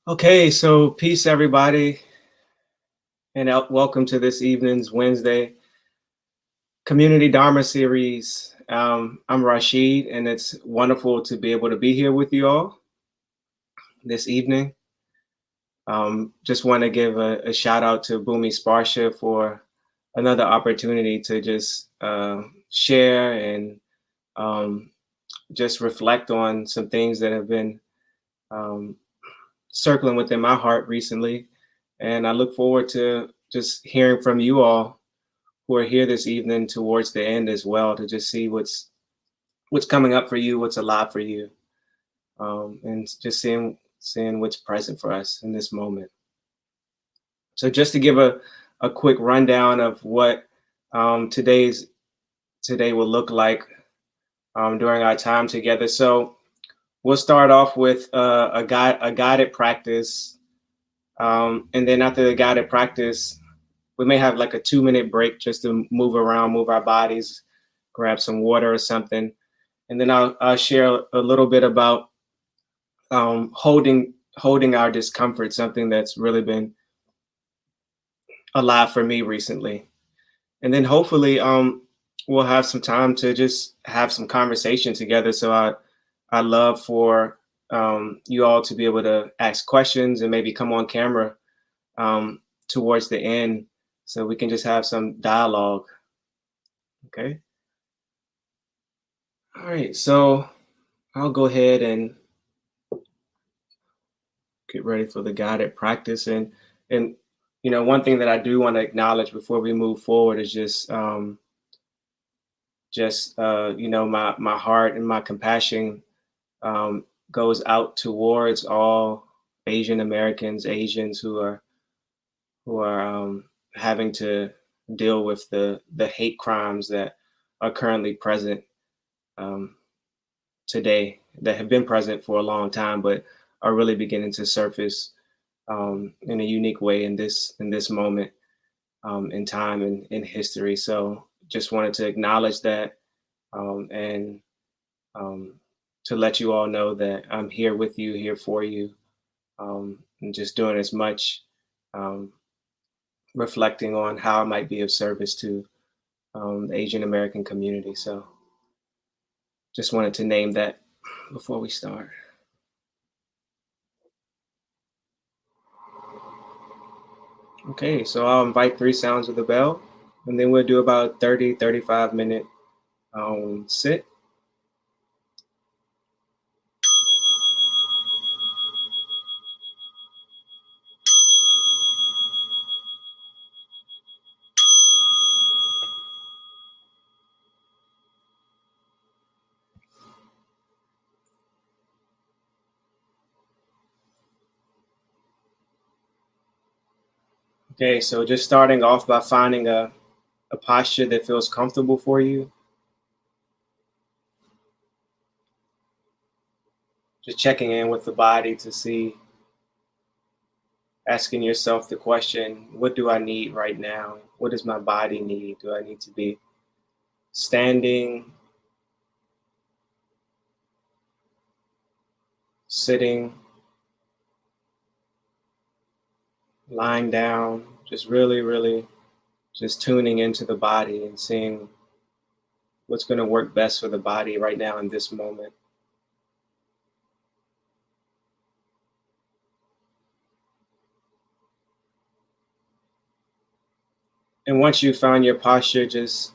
Okay, so peace, everybody, and welcome to this evening's Wednesday Community Dharma series. I'm Rashid, and it's wonderful to be able to be here with you all this evening. Just want to give a shout out to Bhumisparsha for another opportunity to just share and um, just reflect on some things that have been um, circling within my heart recently. And I look forward to just hearing from you all who are here this evening towards the end as well to just see what's coming up for you, what's alive for you, and just seeing what's present for us in this moment. So just to give a quick rundown of what today will look like during our time together. So we'll start off with a guided practice, and then after the guided practice, we may have like a 2 minute break just to move around, move our bodies, grab some water or something. And then I'll share a little bit about holding our discomfort, something that's really been alive for me recently. And then hopefully we'll have some time to just have some conversation together. So I love for you all to be able to ask questions and maybe come on camera towards the end so we can just have some dialogue. Okay. All right. So I'll go ahead and get ready for the guided practice. And one thing that I do want to acknowledge before we move forward is just my heart and my compassion goes out towards all Asian Americans, Asians who are having to deal with the hate crimes that are currently present um, today, that have been present for a long time, but are really beginning to surface in a unique way in this moment in time and in history. So just wanted to acknowledge that and um, to let you all know that I'm here with you, here for you, and just doing as much um, reflecting on how I might be of service to the Asian American community. So just wanted to name that before we start. Okay, so I'll invite three sounds of the bell, and then we'll do about 35 minute sit. Okay, so just starting off by finding a posture that feels comfortable for you. Just checking in with the body to see, asking yourself the question, what do I need right now? What does my body need? Do I need to be standing, sitting, lying down? Just really, really just tuning into the body and seeing what's going to work best for the body right now in this moment. And once you find your posture, just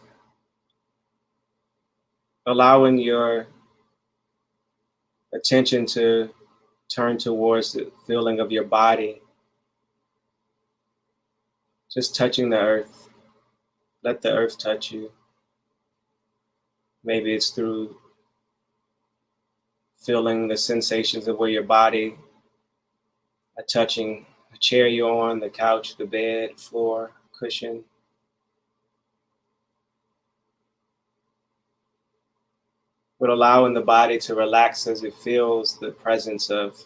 allowing your attention to turn towards the feeling of your body, just touching the earth. Let the earth touch you. Maybe it's through feeling the sensations of where your body are touching the chair you're on, the couch, the bed, floor, cushion. But allowing the body to relax as it feels the presence of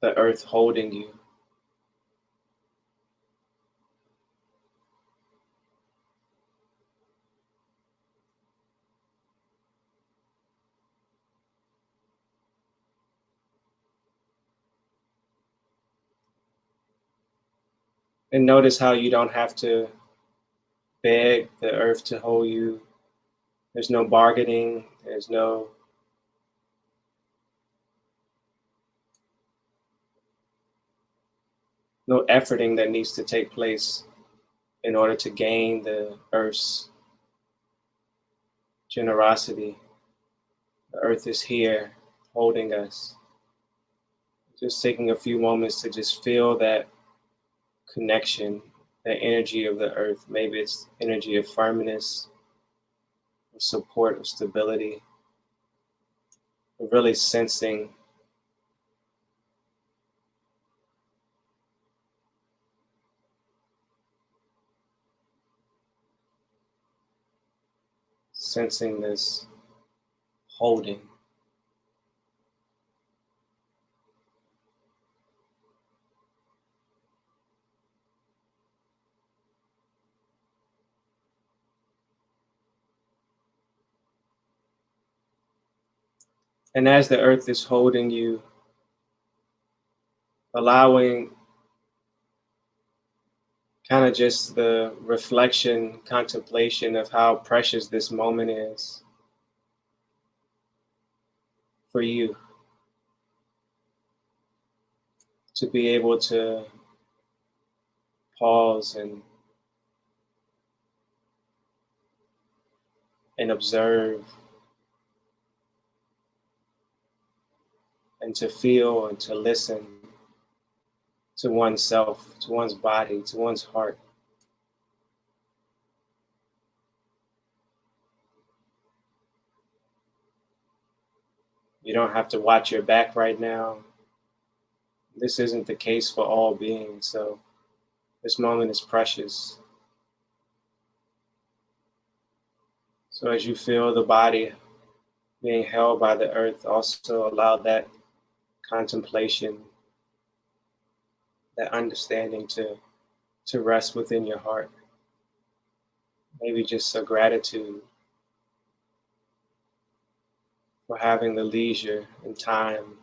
the earth holding you. And notice how you don't have to beg the earth to hold you. There's no bargaining, there's no efforting that needs to take place in order to gain the earth's generosity. The earth is here holding us. Just taking a few moments to just feel that connection, that energy of the earth. Maybe it's energy of firmness, of support, of stability, of really sensing this holding. And as the earth is holding you, allowing kind of just the reflection, contemplation of how precious this moment is for you to be able to pause and observe and to feel and to listen to oneself, to one's body, to one's heart. You don't have to watch your back right now. This isn't the case for all beings, so this moment is precious. So as you feel the body being held by the earth, also allow that contemplation, that understanding to rest within your heart. Maybe just a gratitude for having the leisure and time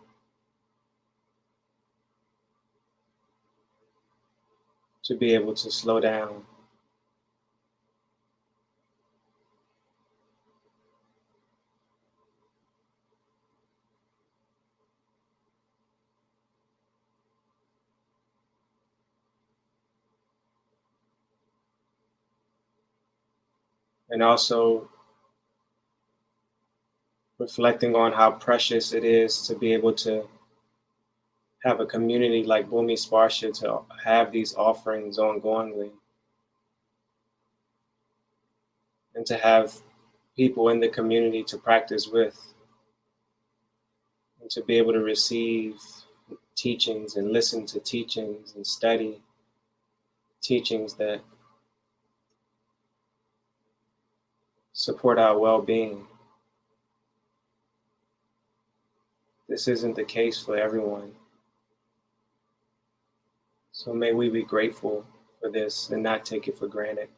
to be able to slow down. And also reflecting on how precious it is to be able to have a community like Bhumisparsha to have these offerings ongoingly and to have people in the community to practice with and to be able to receive teachings and listen to teachings and study teachings that support our well-being. This isn't the case for everyone. So may we be grateful for this and not take it for granted.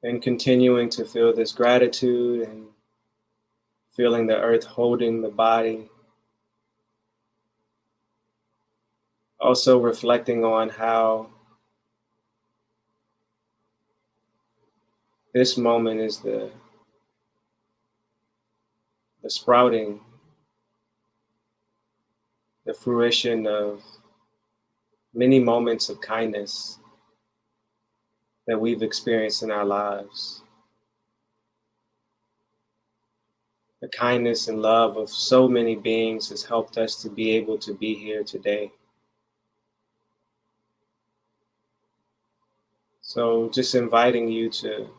And continuing to feel this gratitude and feeling the earth holding the body. Also reflecting on how this moment is the sprouting, the fruition of many moments of kindness that we've experienced in our lives. The kindness and love of so many beings has helped us to be able to be here today. So just inviting you to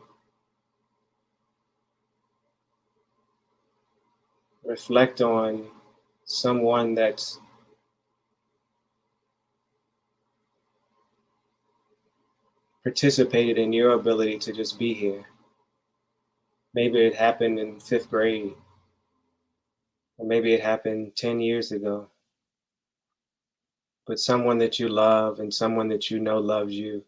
reflect on someone that's participated in your ability to just be here. Maybe it happened in 5th grade, or maybe it happened 10 years ago, but someone that you love and someone that you know loves you,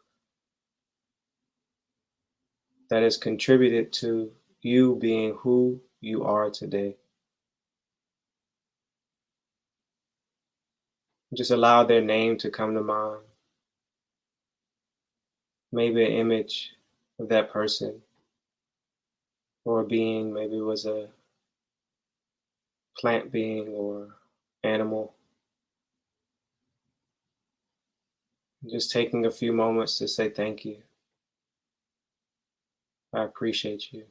that has contributed to you being who you are today. Just allow their name to come to mind, maybe an image of that person or a being, maybe it was a plant being or animal. Just taking a few moments to say thank you. I appreciate you.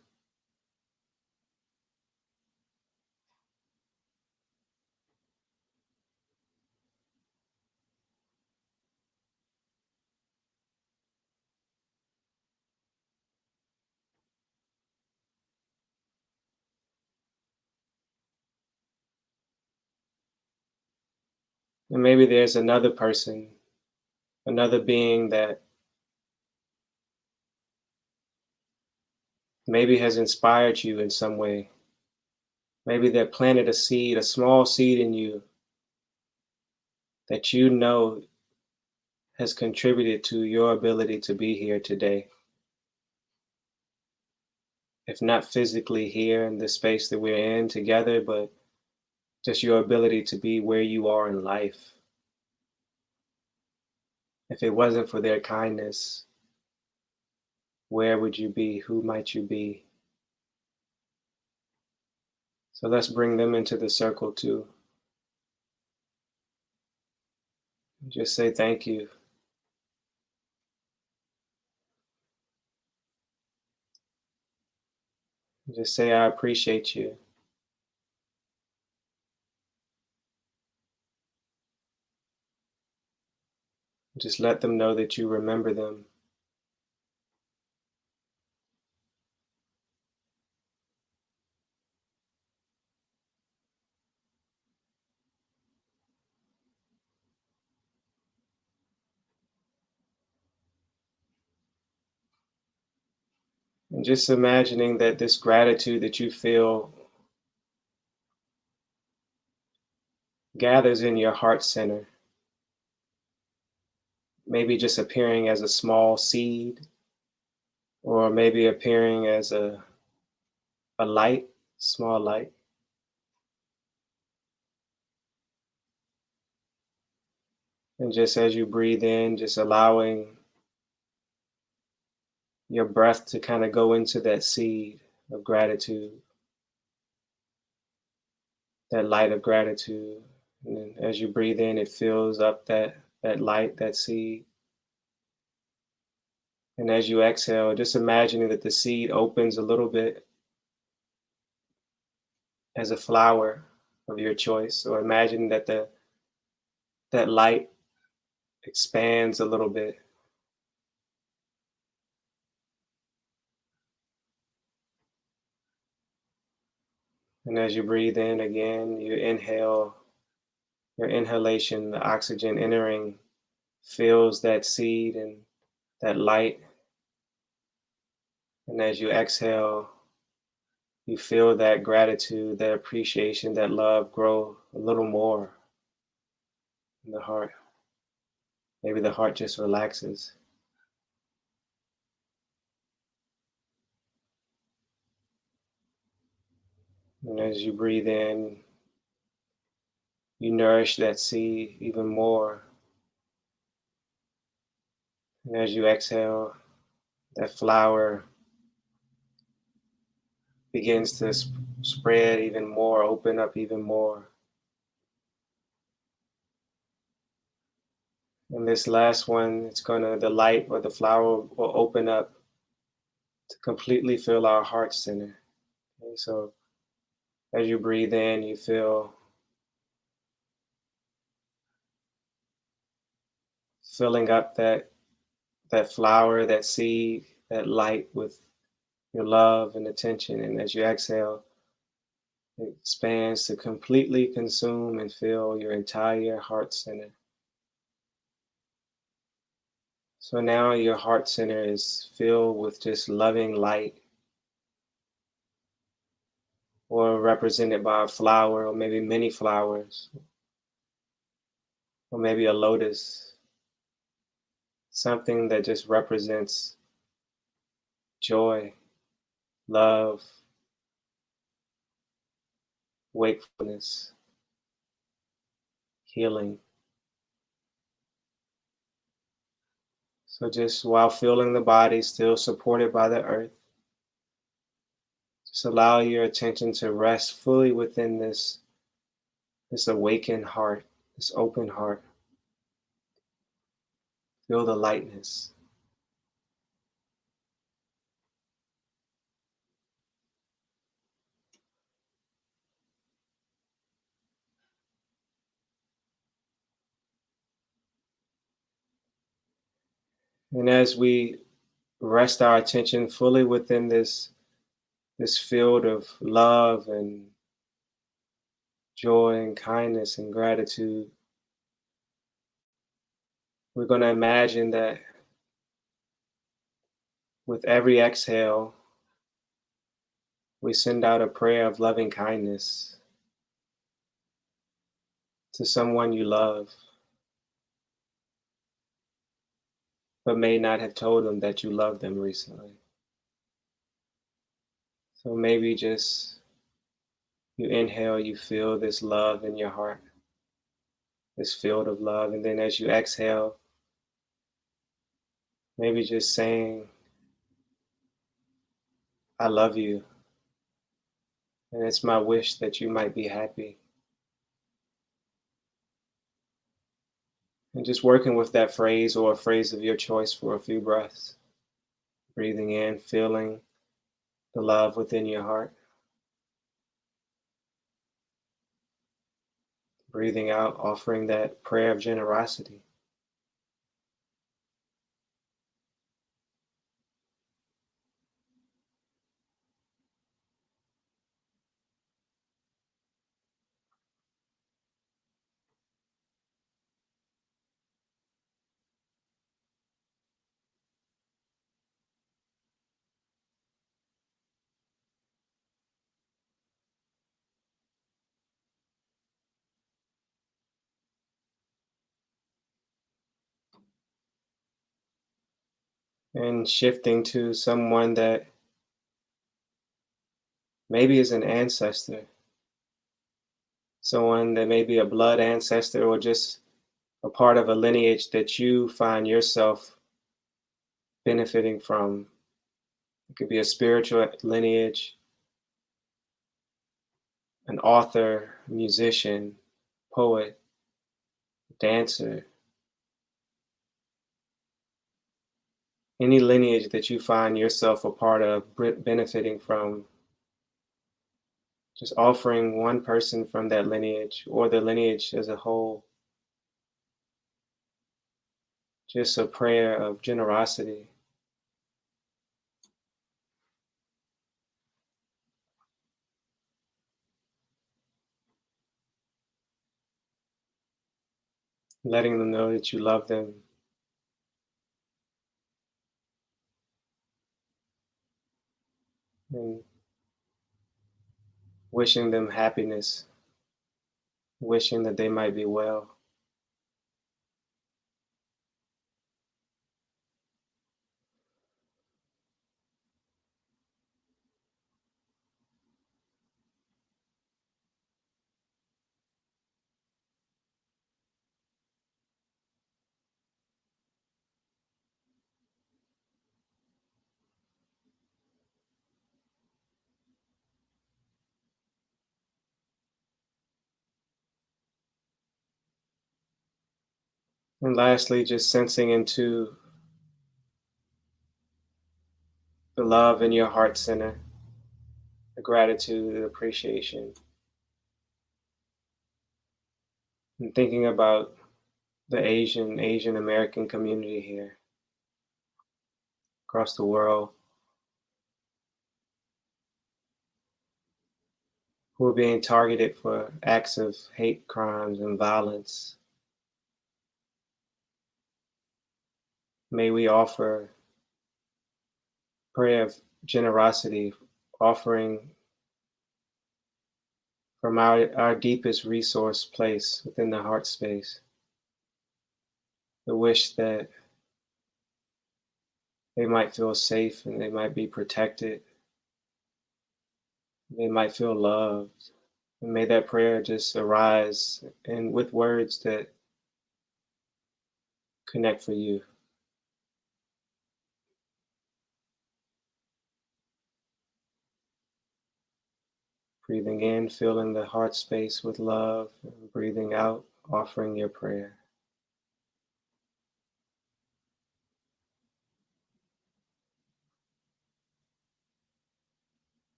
And maybe there's another person, another being that maybe has inspired you in some way. Maybe they planted a seed, a small seed in you that you know has contributed to your ability to be here today. If not physically here in the space that we're in together, but just your ability to be where you are in life. If it wasn't for their kindness, where would you be? Who might you be? So let's bring them into the circle too. Just say thank you. Just say I appreciate you. Just let them know that you remember them. And just imagining that this gratitude that you feel gathers in your heart center, maybe just appearing as a small seed, or maybe appearing as a light, small light. And just as you breathe in, just allowing your breath to kind of go into that seed of gratitude, that light of gratitude. And then as you breathe in, it fills up that light, that seed. And as you exhale, just imagining that the seed opens a little bit as a flower of your choice, or imagine that that light expands a little bit. And as you breathe in again, you inhale, your inhalation, the oxygen entering fills that seed and that light. And as you exhale, you feel that gratitude, that appreciation, that love grow a little more in the heart. Maybe the heart just relaxes. And as you breathe in, you nourish that seed even more. And as you exhale, that flower begins to spread even more, open up even more. And this last one, the light or the flower will open up to completely fill our heart center. Okay, so as you breathe in, you feel filling up that flower, that seed, that light with your love and attention. And as you exhale, it expands to completely consume and fill your entire heart center. So now your heart center is filled with just loving light, or represented by a flower, or maybe many flowers, or maybe a lotus, something that just represents joy, love, wakefulness, healing. So just while feeling the body still supported by the earth, just allow your attention to rest fully within this awakened heart, this open heart. Feel the lightness. And as we rest our attention fully within this field of love and joy and kindness and gratitude, we're going to imagine that with every exhale, we send out a prayer of loving kindness to someone you love, but may not have told them that you love them recently. So maybe just you inhale, you feel this love in your heart, this field of love. And then as you exhale, maybe just saying, I love you. And it's my wish that you might be happy. And just working with that phrase or a phrase of your choice for a few breaths. Breathing in, feeling the love within your heart. Breathing out, offering that prayer of generosity. And shifting to someone that maybe is an ancestor. Someone that may be a blood ancestor or just a part of a lineage that you find yourself benefiting from. It could be a spiritual lineage, an author, musician, poet, dancer, any lineage that you find yourself a part of benefiting from, just offering one person from that lineage or the lineage as a whole, just a prayer of generosity. Letting them know that you love them and wishing them happiness, wishing that they might be well. And lastly, just sensing into the love in your heart center, the gratitude, the appreciation, and thinking about the Asian American community here across the world who are being targeted for acts of hate crimes and violence. May we offer prayer of generosity, offering from our deepest resource place within the heart space. The wish that they might feel safe and they might be protected. They might feel loved. And may that prayer just arise and with words that connect for you. Breathing in, filling the heart space with love, and breathing out, offering your prayer.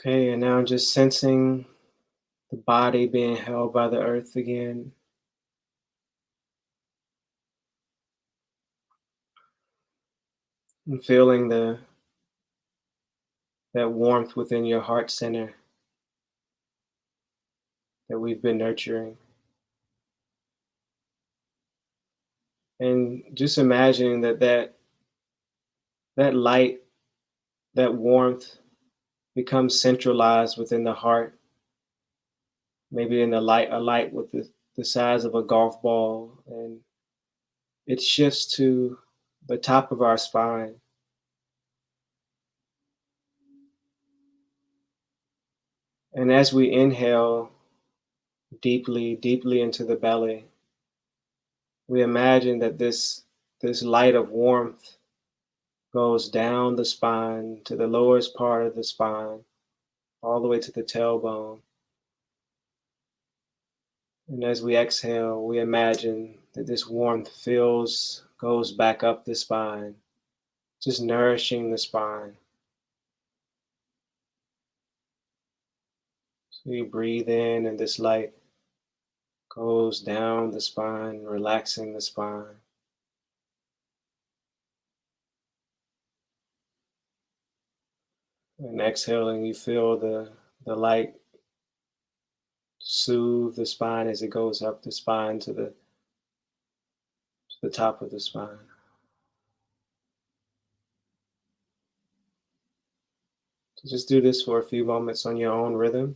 Okay, and now just sensing the body being held by the earth again. And feeling that warmth within your heart center that we've been nurturing. And just imagining that light, that warmth becomes centralized within the heart, maybe in a light with the size of a golf ball, and it shifts to the top of our spine. And as we inhale deeply, deeply into the belly, we imagine that this light of warmth goes down the spine to the lowest part of the spine, all the way to the tailbone. And as we exhale, we imagine that this warmth goes back up the spine, just nourishing the spine. So you breathe in, and this light goes down the spine, relaxing the spine. And exhaling, you feel the light soothe the spine as it goes up the spine to the top of the spine. So just do this for a few moments on your own rhythm.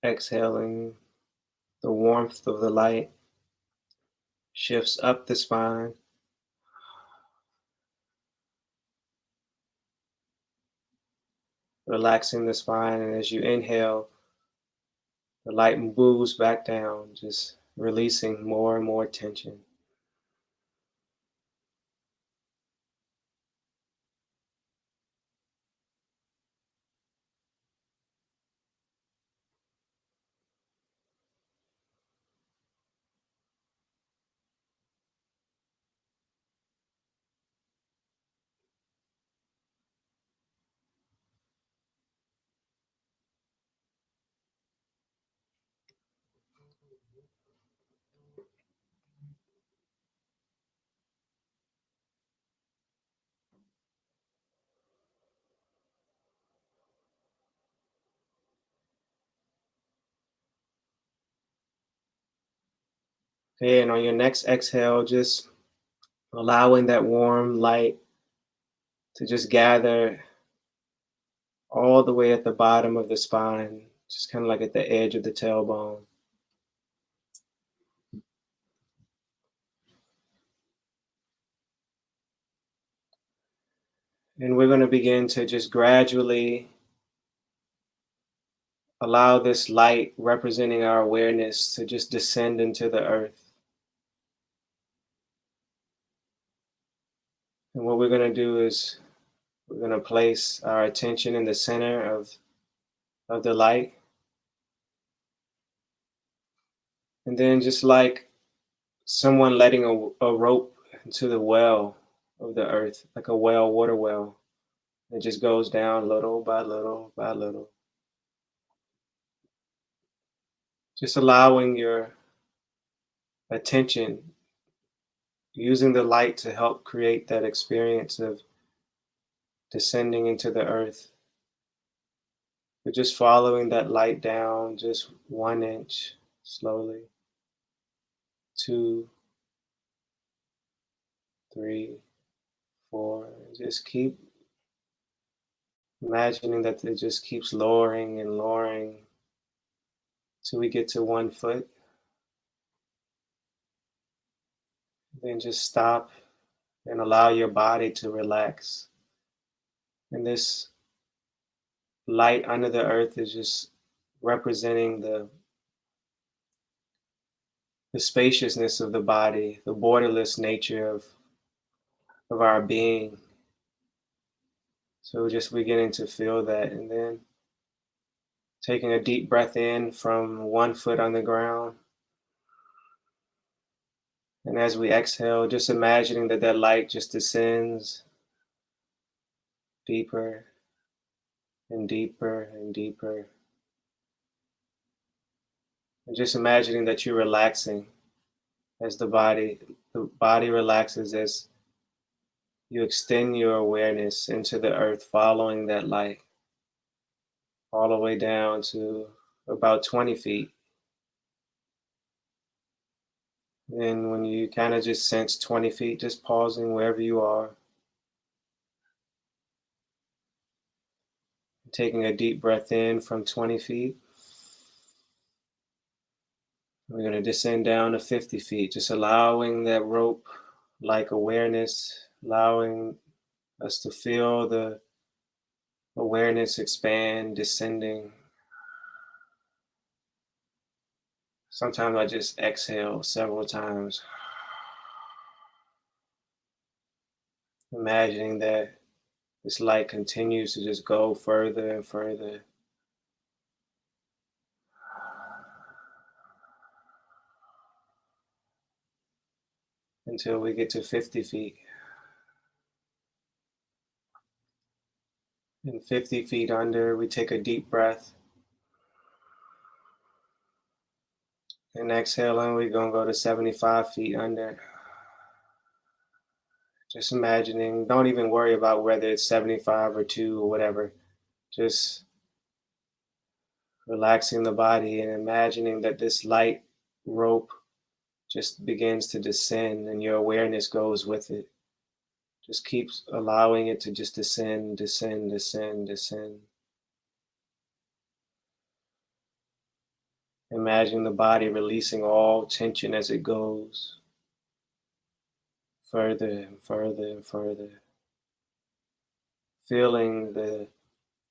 Exhaling, the warmth of the light shifts up the spine, relaxing the spine. And as you inhale, the light moves back down, just releasing more and more tension. Okay, and on your next exhale, just allowing that warm light to just gather all the way at the bottom of the spine, just kind of like at the edge of the tailbone. And we're going to begin to just gradually allow this light representing our awareness to just descend into the earth. And what we're going to do is we're going to place our attention in the center of the light. And then just like someone letting a rope into the well of the earth, like a well, water well, it just goes down little by little by little. Just allowing your attention, using the light to help create that experience of descending into the earth. But just following that light down, just 1 inch slowly, 2, 3, 4. Just keep imagining that it just keeps lowering and lowering till we get to 1 foot. Then just stop and allow your body to relax. And this light under the earth is just representing the spaciousness of the body, the borderless nature of our being. So just beginning to feel that, and then taking a deep breath in from 1 foot on the ground. And as we exhale, just imagining that that light just descends deeper and deeper and deeper. And just imagining that you're relaxing as the body relaxes as you extend your awareness into the earth, following that light all the way down to about 20 feet. Then when you kind of just sense 20 feet, just pausing wherever you are, taking a deep breath in from 20 feet. We're going to descend down to 50 feet, just allowing that rope like awareness, allowing us to feel the awareness expand, descending. Sometimes I just exhale several times, imagining that this light continues to just go further and further. Until we get to 50 feet. And 50 feet under, we take a deep breath. And exhaling, we're going to go to 75 feet under. Just imagining, don't even worry about whether it's 75 or 2 or whatever. Just relaxing the body and imagining that this light rope just begins to descend and your awareness goes with it. Just keeps allowing it to just descend, descend, descend, descend. Imagine the body releasing all tension as it goes further and further and further. Feeling the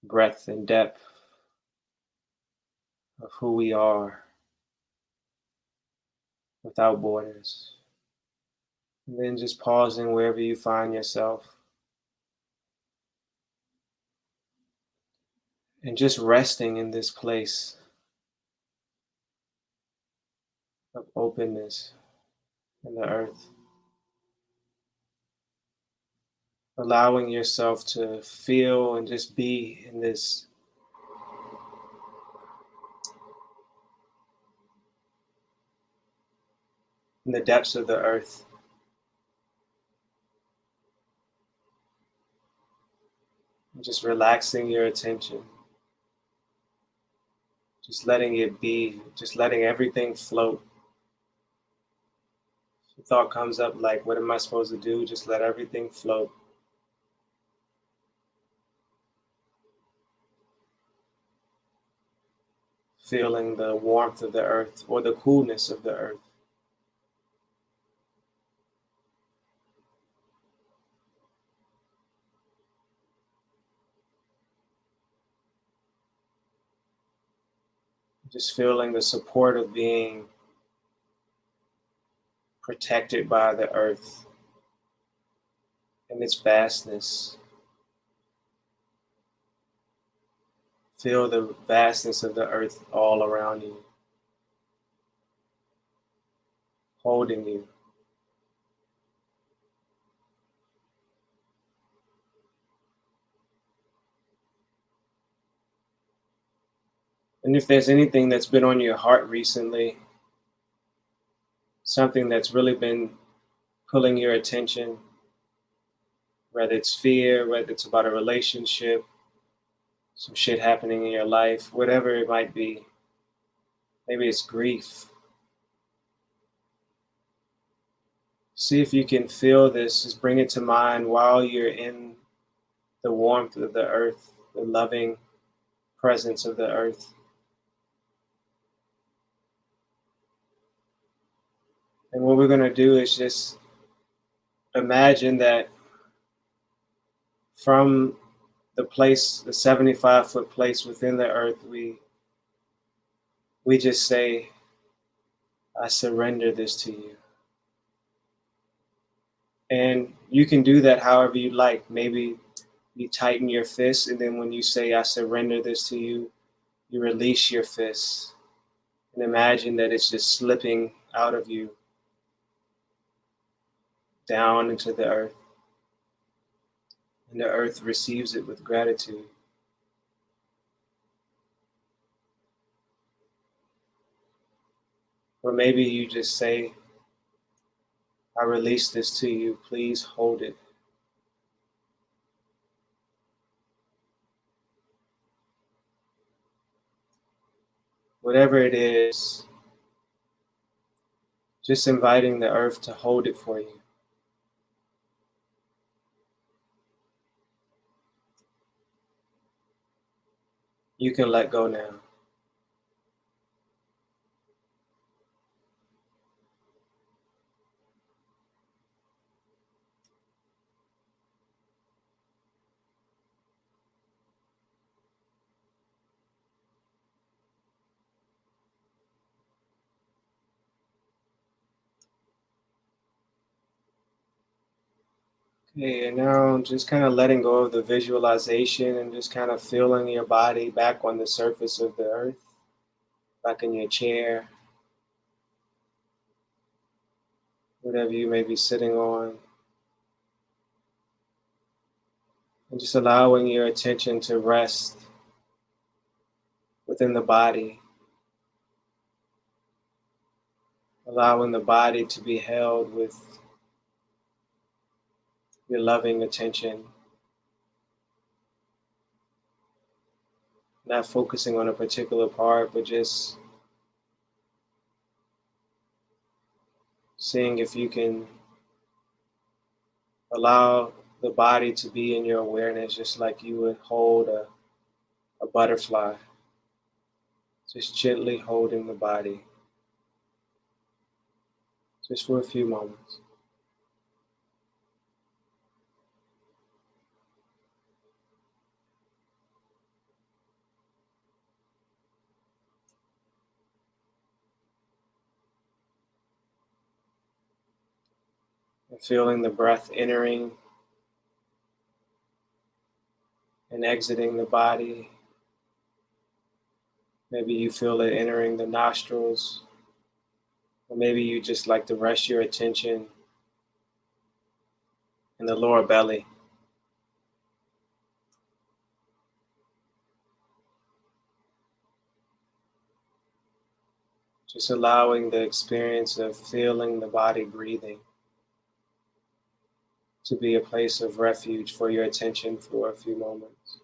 breadth and depth of who we are without borders. And then just pausing wherever you find yourself. And just resting in this place of openness in the earth. Allowing yourself to feel and just be in this in the depths of the earth. And just relaxing your attention. Just letting it be, just letting everything float. If a thought comes up like, what am I supposed to do? Just let everything float. Feeling the warmth of the earth or the coolness of the earth. Just feeling the support of being protected by the earth and its vastness. Feel the vastness of the earth all around you, holding you. And if there's anything that's been on your heart recently, something that's really been pulling your attention, whether it's fear, whether it's about a relationship, some shit happening in your life, whatever it might be, maybe it's grief. See if you can feel this, just bring it to mind while you're in the warmth of the earth, the loving presence of the earth. And what we're going to do is just imagine that from the place, the 75-foot place within the earth, we just say, I surrender this to you. And you can do that however you like. Maybe you tighten your fist, and then when you say, I surrender this to you, you release your fist. And imagine that it's just slipping out of you down into the earth. And the earth receives it with gratitude. Or maybe you just say, I release this to you, please hold it. Whatever it is, just inviting the earth to hold it for you. You can let go now. Okay, and now just kind of letting go of the visualization and just kind of feeling your body back on the surface of the earth, back in your chair, whatever you may be sitting on. And just allowing your attention to rest within the body, allowing the body to be held with your loving attention, not focusing on a particular part, but just seeing if you can allow the body to be in your awareness, just like you would hold a butterfly, just gently holding the body, just for a few moments. And feeling the breath entering and exiting the body. Maybe you feel it entering the nostrils, or maybe you just like to rest your attention in the lower belly. Just allowing the experience of feeling the body breathing to be a place of refuge for your attention for a few moments.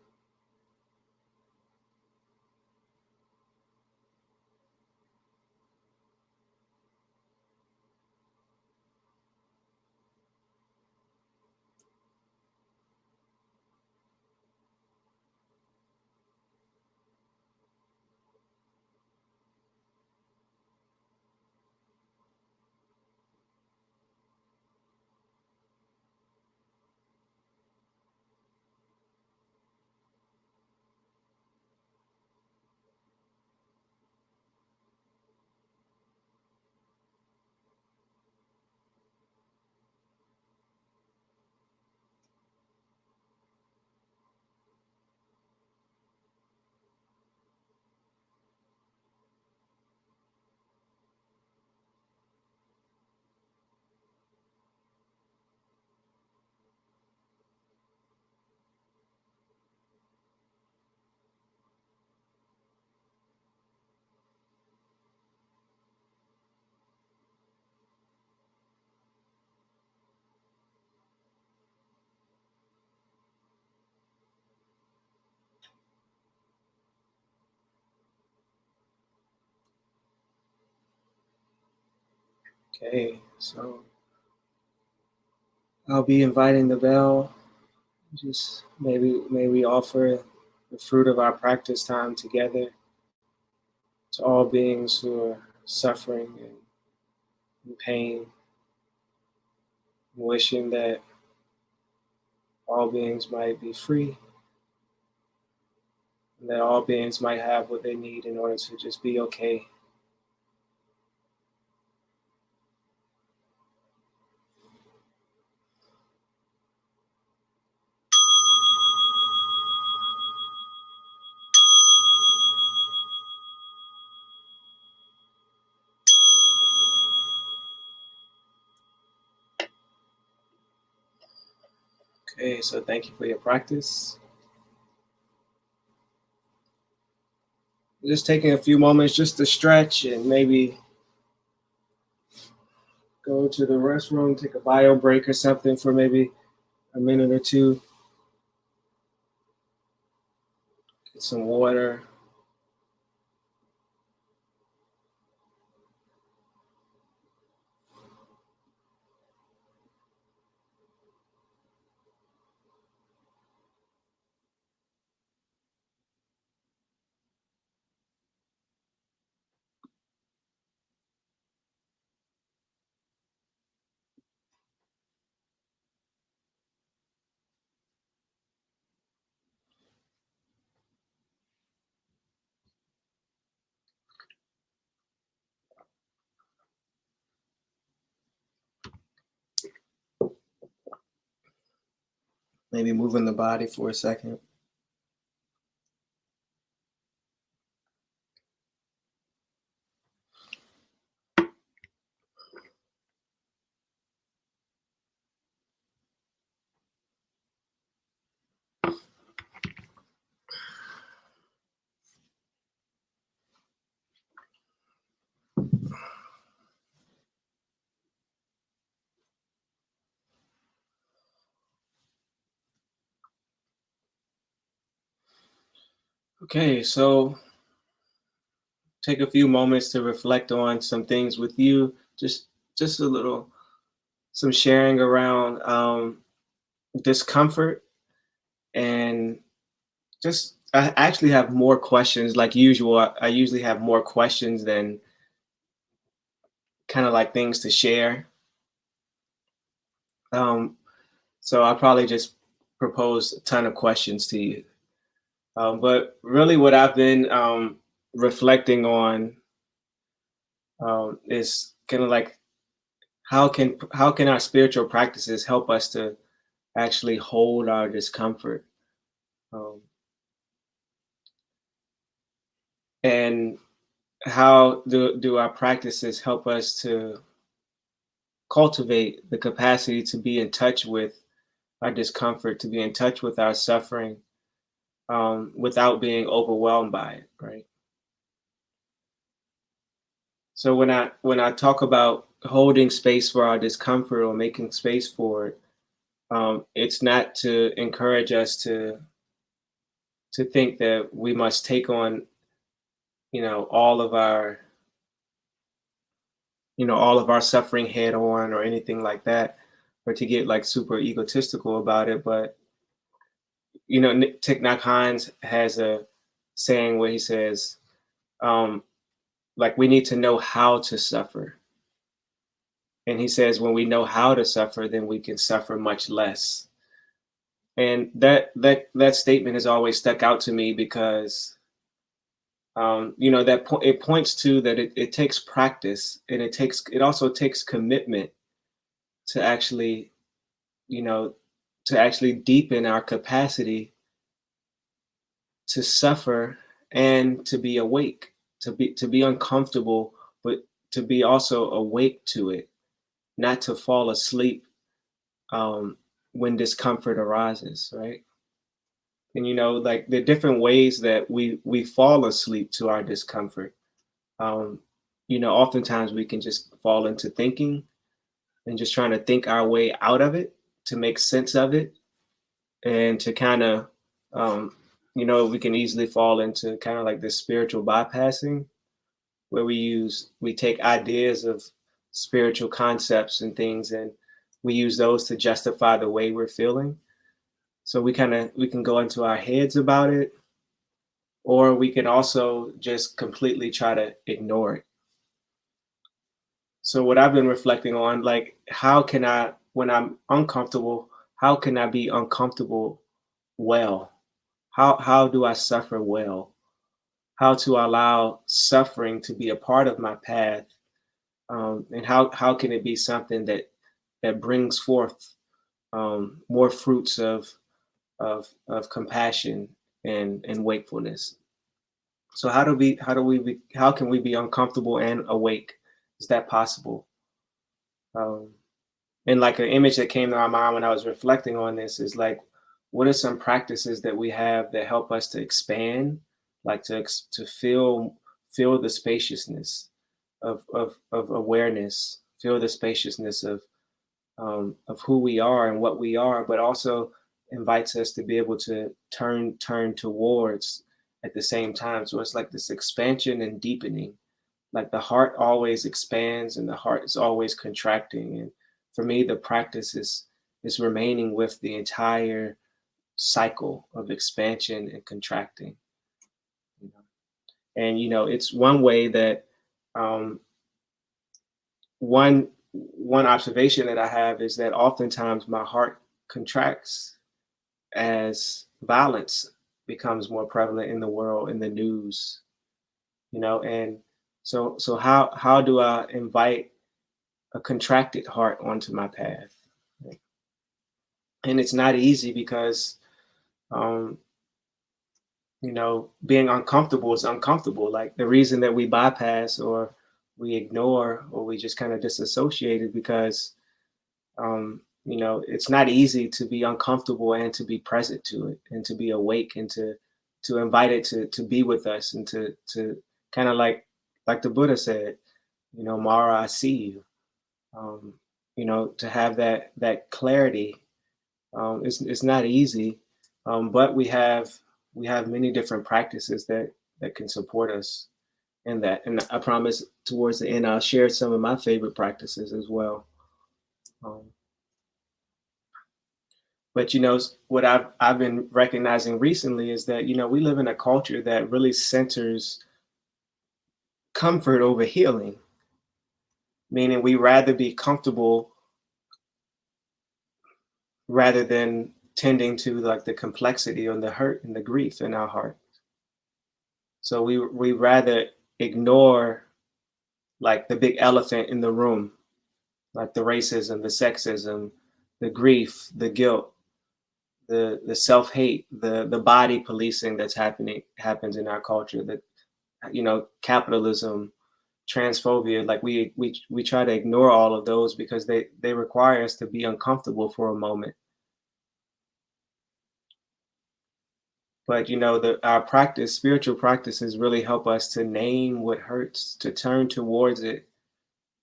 Okay, so I'll be inviting the bell. Just maybe may we offer the fruit of our practice time together to all beings who are suffering and in pain, wishing that all beings might be free and that all beings might have what they need in order to just be okay. Okay, so thank you for your practice. Just taking a few moments just to stretch and maybe go to the restroom, take a bio break or something for maybe a minute or two, get some water. Maybe moving the body for a second. Okay, so take a few moments to reflect on some things with you. Just a little, some sharing around discomfort, and just I actually have more questions. Like usual, I usually have more questions than kind of like things to share. Um, so I'll probably just propose a ton of questions to you. But really, what I've been reflecting on is kind of like how can our spiritual practices help us to actually hold our discomfort, um, and how do our practices help us to cultivate the capacity to be in touch with our discomfort, to be in touch with our suffering, without being overwhelmed by it, right? So when I talk about holding space for our discomfort or making space for it, it's not to encourage us to think that we must take on, all of our, all of our suffering head on or anything like that, or to get like super egotistical about it. But Thich Nhat Hanh has a saying where he says, um, like we need to know how to suffer, and he says when we know how to suffer, then we can suffer much less. And that statement has always stuck out to me because it points to that it takes practice, and it also takes commitment to actually you know to actually deepen our capacity to suffer and to be awake, to be uncomfortable, but to be also awake to it, not to fall asleep um, when discomfort arises, right? And like the different ways that we fall asleep to our discomfort. Um, Oftentimes we can just fall into thinking and just trying to think our way out of it, to make sense of it, and to kind of, um, we can easily fall into kind of like this spiritual bypassing, where we take ideas of spiritual concepts and things, and we use those to justify the way we're feeling. So we can go into our heads about it, or we can also just completely try to ignore it. So what I've been reflecting on, like, how can I, when I'm uncomfortable, how can I be uncomfortable well? How do I suffer well? How to allow suffering to be a part of my path, and how can it be something that brings forth more fruits of compassion and wakefulness. So how can we be uncomfortable and awake? Is that possible? Um, and like an image that came to my mind when I was reflecting on this is like, what are some practices that we have that help us to expand, like to feel the spaciousness of awareness, feel the spaciousness of who we are and what we are, but also invites us to be able to turn towards at the same time. So it's like this expansion and deepening. Like the heart always expands and the heart is always contracting. And for me, the practice is remaining with the entire cycle of expansion and contracting. You know? And it's one way that um, one observation that I have is that oftentimes my heart contracts as violence becomes more prevalent in the world, in the news, and so how do I invite a contracted heart onto my path? And it's not easy because um, being uncomfortable is uncomfortable. Like the reason that we bypass or we ignore or we just kind of disassociate is because it's not easy to be uncomfortable and to be present to it and to be awake and to invite it to be with us and to kind of like the Buddha said, Mara, I see you. Um, to have that clarity, it's not easy, but we have many different practices that can support us in that. And I promise towards the end I'll share some of my favorite practices as well. Um, But what I've been recognizing recently is that we live in a culture that really centers comfort over healing, meaning we rather be comfortable rather than tending to like the complexity and the hurt and the grief in our heart. So we rather ignore like the big elephant in the room, like the racism, the sexism, the grief, the guilt, the self-hate, the body policing that's happens in our culture, that capitalism, transphobia, like we try to ignore all of those because they require us to be uncomfortable for a moment. But our practice, spiritual practices, really help us to name what hurts, to turn towards it,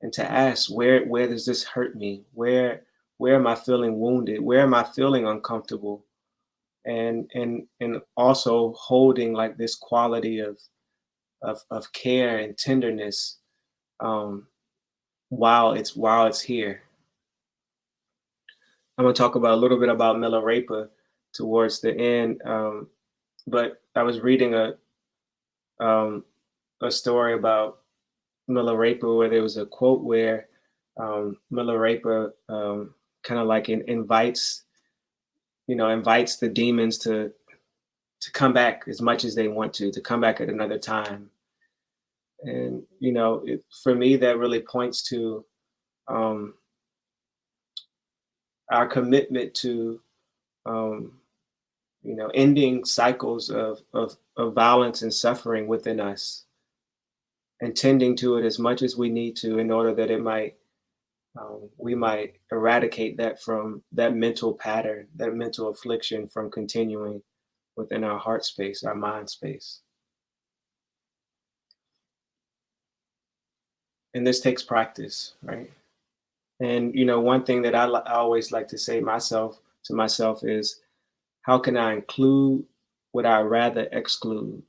and to ask, where does this hurt me? Where am I feeling wounded? Where am I feeling uncomfortable? And also holding like this quality of care and tenderness, um, while it's here. I'm gonna talk about a little bit about Milarepa towards the end, but I was reading um, a story about Milarepa where there was a quote where Milarepa kind of like invites the demons to come back as much as they want to come back at another time. And for me that really points to um, our commitment to um, ending cycles of violence and suffering within us and tending to it as much as we need to in order that we might eradicate that from that mental pattern, that mental affliction from continuing within our heart space, our mind space. And this takes practice, right? And one thing that I always like to say myself is, how can I include what I rather exclude?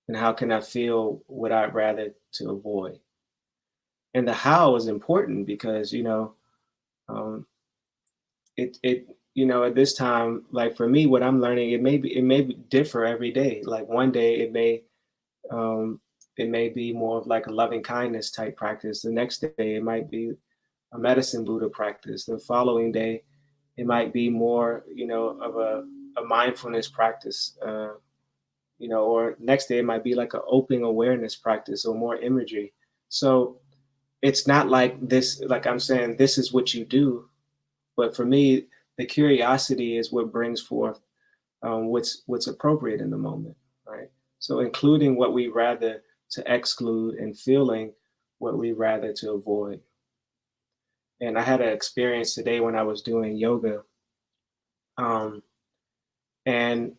And how can I feel what I'd rather to avoid? And the how is important because, um, at this time, like for me, what I'm learning, it may differ every day. Like one day um, it may be more of like a loving kindness type practice. The next day, it might be a medicine Buddha practice. The following day, it might be more, of a mindfulness practice. Or next day it might be like an open awareness practice or more imagery. So it's not like this, like I'm saying, this is what you do. But for me, the curiosity is what brings forth what's appropriate in the moment, right? So including what we rather to exclude and feeling what we rather to avoid. And I had an experience today when I was doing yoga, um, and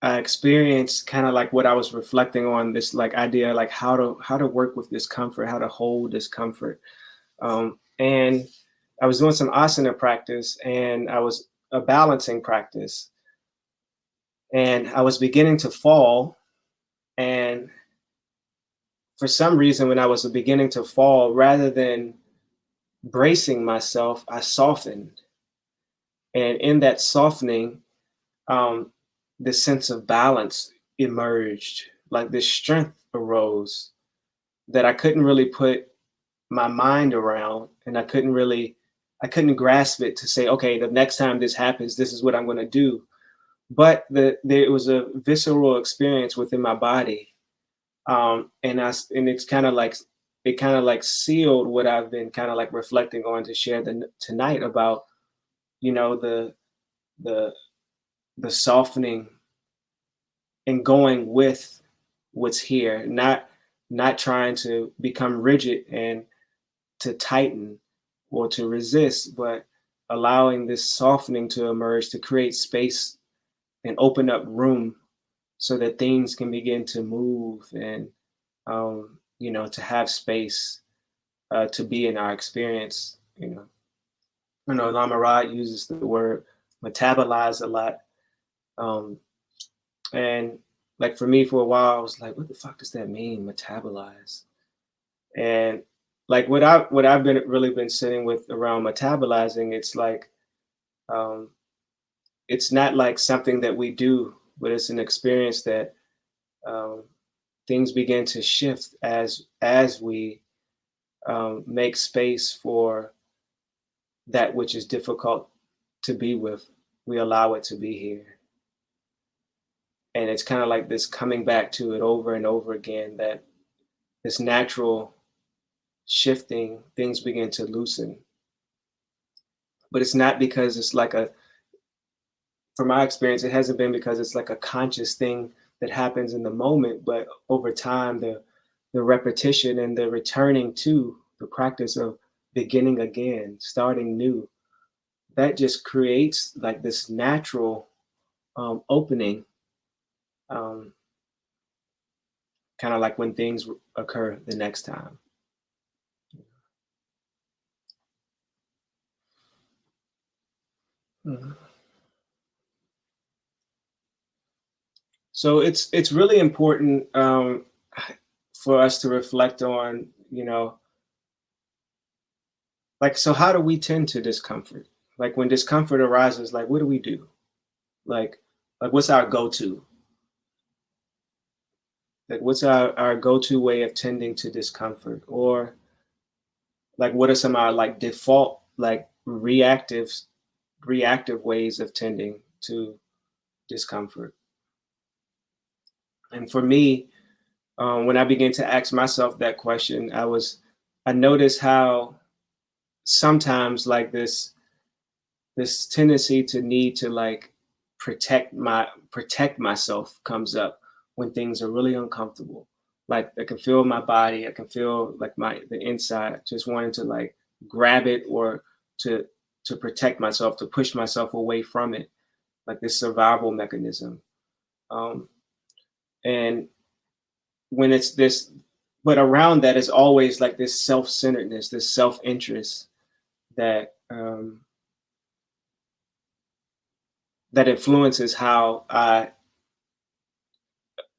I experienced kind of like what I was reflecting on, this like idea, like how to work with discomfort, how to hold discomfort. And I was doing some asana practice, and I was a balancing practice, and I was beginning to fall. And for some reason, when I was beginning to fall, rather than bracing myself, I softened. And in that softening, um, this sense of balance emerged, like this strength arose that I couldn't really put my mind around, and I couldn't grasp it to say, okay, the next time this happens, this is what I'm going to do. But there was a visceral experience within my body, and it's kind of like sealed what I've been kind of like reflecting on to share tonight about, the the the softening and going with what's here, not trying to become rigid and to tighten or to resist, but allowing this softening to emerge to create space and open up room so that things can begin to move and, to have space to be in our experience. I know Lama Rod uses the word metabolize a lot. Um, and like for me, for a while, I was like, what the fuck does that mean, metabolize? And like what I've been really been sitting with around metabolizing, it's like um, it's not like something that we do, but it's an experience that um, things begin to shift as we make space for that which is difficult to be with. We allow it to be here, and it's kind of like this coming back to it over and over again. That this natural shifting, things begin to loosen, but it's not because it's like a from my experience, it hasn't been because it's like a conscious thing that happens in the moment, but over time, the repetition and the returning to the practice of beginning again, starting new, that just creates like this natural opening, um, kind of like when things occur the next time. Mhm. So it's really important for us to reflect on, like, so how do we tend to discomfort? Like when discomfort arises, like what do we do? Like, like what's our go-to? Like what's our go-to way of tending to discomfort? Or like what are some of our like default, like reactive ways of tending to discomfort? And for me, when I began to ask myself that question, I noticed how sometimes like this tendency to need to like protect myself comes up when things are really uncomfortable. Like I can feel my body, I can feel like the inside just wanting to like grab it or to to protect myself, to push myself away from it, like this survival mechanism. um and when it's this but around that is always like this self-centeredness, this self-interest that that influences how I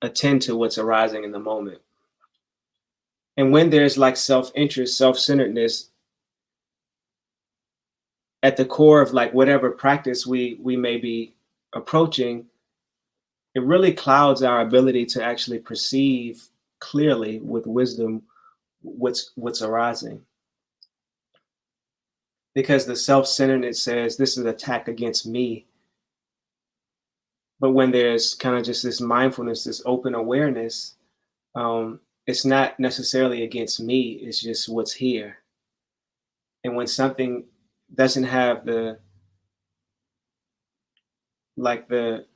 attend to what's arising in the moment. And when there's like self-interest, self-centeredness at the core of like whatever practice we may be approaching, it really clouds our ability to actually perceive clearly with wisdom what's arising. Because the self-centeredness says this is an attack against me. But when there's kind of just this mindfulness, this open awareness, it's not necessarily against me, it's just what's here. And when something doesn't have like the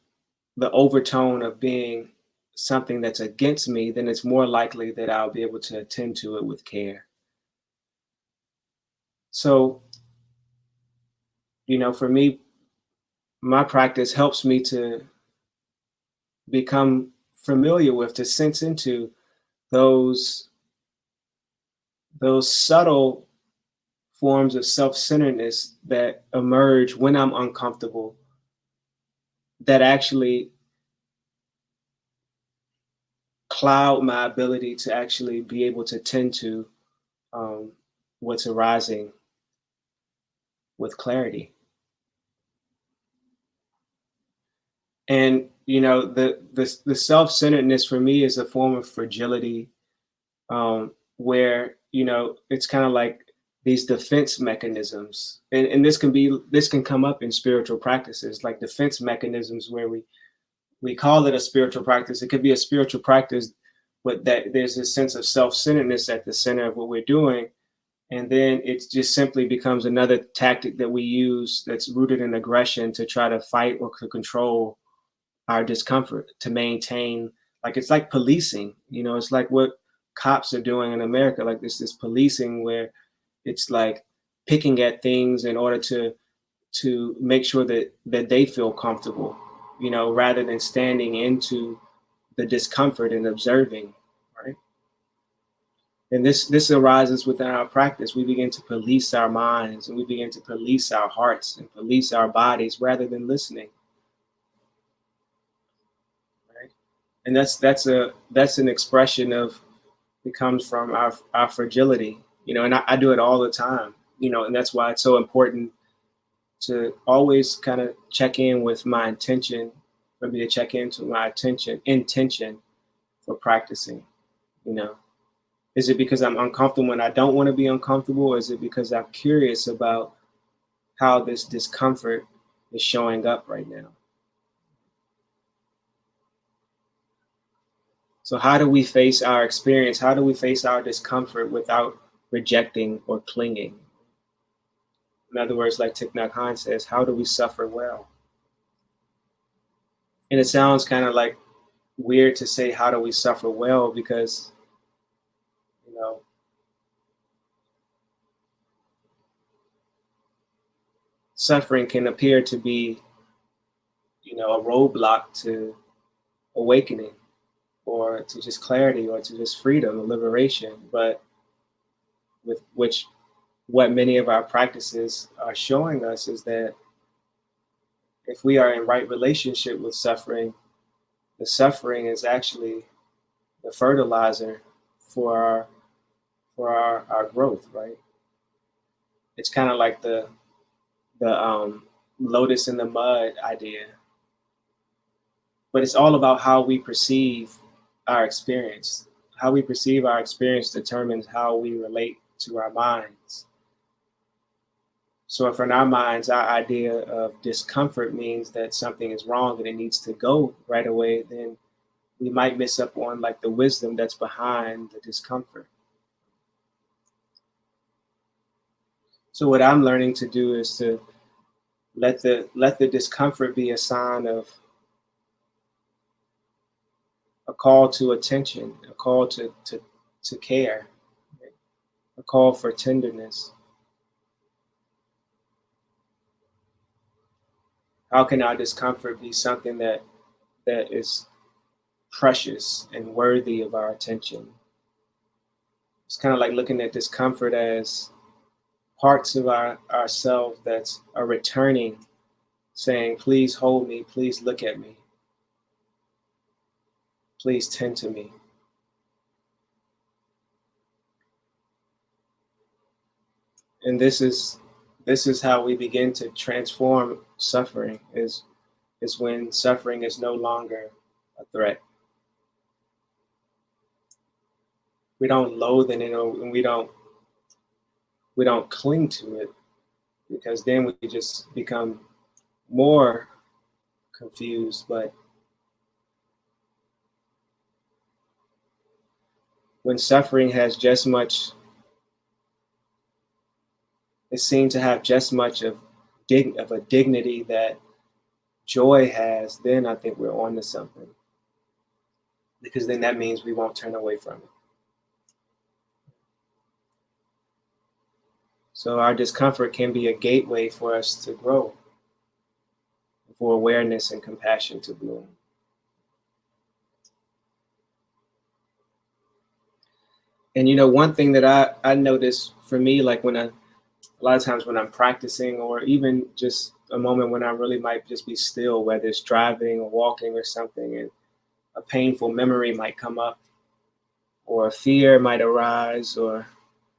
overtone of being something that's against me, then it's more likely that I'll be able to attend to it with care. So, for me, my practice helps me to become familiar with, to sense into those subtle forms of self-centeredness that emerge when I'm uncomfortable, that actually cloud my ability to actually be able to tend to um, what's arising with clarity. And the self-centeredness for me is a form of fragility, where it's kind of like these defense mechanisms, and this can come up in spiritual practices, like defense mechanisms where we call it a spiritual practice. It could be a spiritual practice, but that there's a sense of self-centeredness at the center of what we're doing. And then it just simply becomes another tactic that we use that's rooted in aggression to try to fight or to control our discomfort, to maintain, like it's like policing, it's like what cops are doing in America, like this policing where it's like picking at things in order to make sure that they feel comfortable, rather than standing into the discomfort and observing, right? And this arises within our practice. We begin to police our minds, and we begin to police our hearts and police our bodies rather than listening, right? And that's an expression of, it comes from our fragility, and I do it all the time, and that's why it's so important to always kind of check in with my intention, maybe to check into my intention for practicing, you know. Is it because I'm uncomfortable when I don't want to be uncomfortable, or is it because I'm curious about how this discomfort is showing up right now? So how do we face our experience? How do we face our discomfort without rejecting or clinging? In other words, like Thich Nhat Hanh says, how do we suffer well? And it sounds kind of like weird to say, how do we suffer well? Because, you know, suffering can appear to be, a roadblock to awakening, or to just clarity, or to just freedom or liberation. But with which, what many of our practices are showing us is that if we are in right relationship with suffering, the suffering is actually the fertilizer for our growth, right? It's kind of like the lotus in the mud idea, but it's all about how we perceive our experience. How we perceive our experience determines how we relate to our minds. So if in our minds, our idea of discomfort means that something is wrong and it needs to go right away, then we might miss up on like the wisdom that's behind the discomfort. So what I'm learning to do is to let the discomfort be a sign of a call to attention, a call to care, a call for tenderness. How can our discomfort be something that is precious and worthy of our attention? It's kind of like looking at discomfort as parts of ourselves that are returning, saying, please hold me, please look at me, please tend to me. And this is how we begin to transform suffering, is when suffering is no longer a threat. We don't loathe it, and we don't cling to it, because then we just become more confused. But when suffering has just much, is seen to have just much of a dignity that joy has, then I think we're on to something, because then that means we won't turn away from it. So our discomfort can be a gateway for us to grow, for awareness and compassion to bloom. And one thing that I notice for me, like a lot of times when I'm practicing, or even just a moment when I really might just be still, whether it's driving or walking or something, and a painful memory might come up, or a fear might arise, or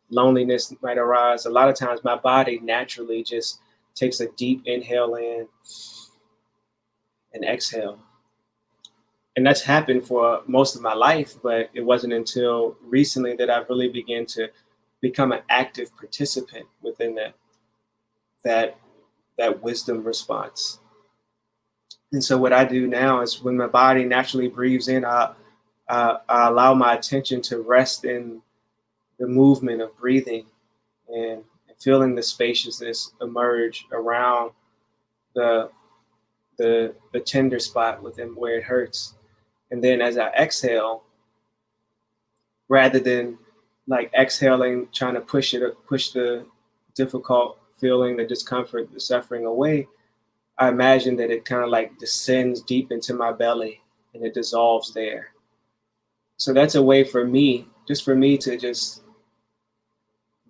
loneliness might arise. A lot of times my body naturally just takes a deep inhale in and exhale. And that's happened for most of my life, but it wasn't until recently that I really began to become an active participant within that wisdom response. And so what I do now is, when my body naturally breathes in, I allow my attention to rest in the movement of breathing, and feeling the spaciousness emerge around the tender spot within where it hurts. And then as I exhale, rather than like exhaling, trying to push the difficult feeling, the discomfort, the suffering away, I imagine that it kind of like descends deep into my belly and it dissolves there. So that's a way for me to just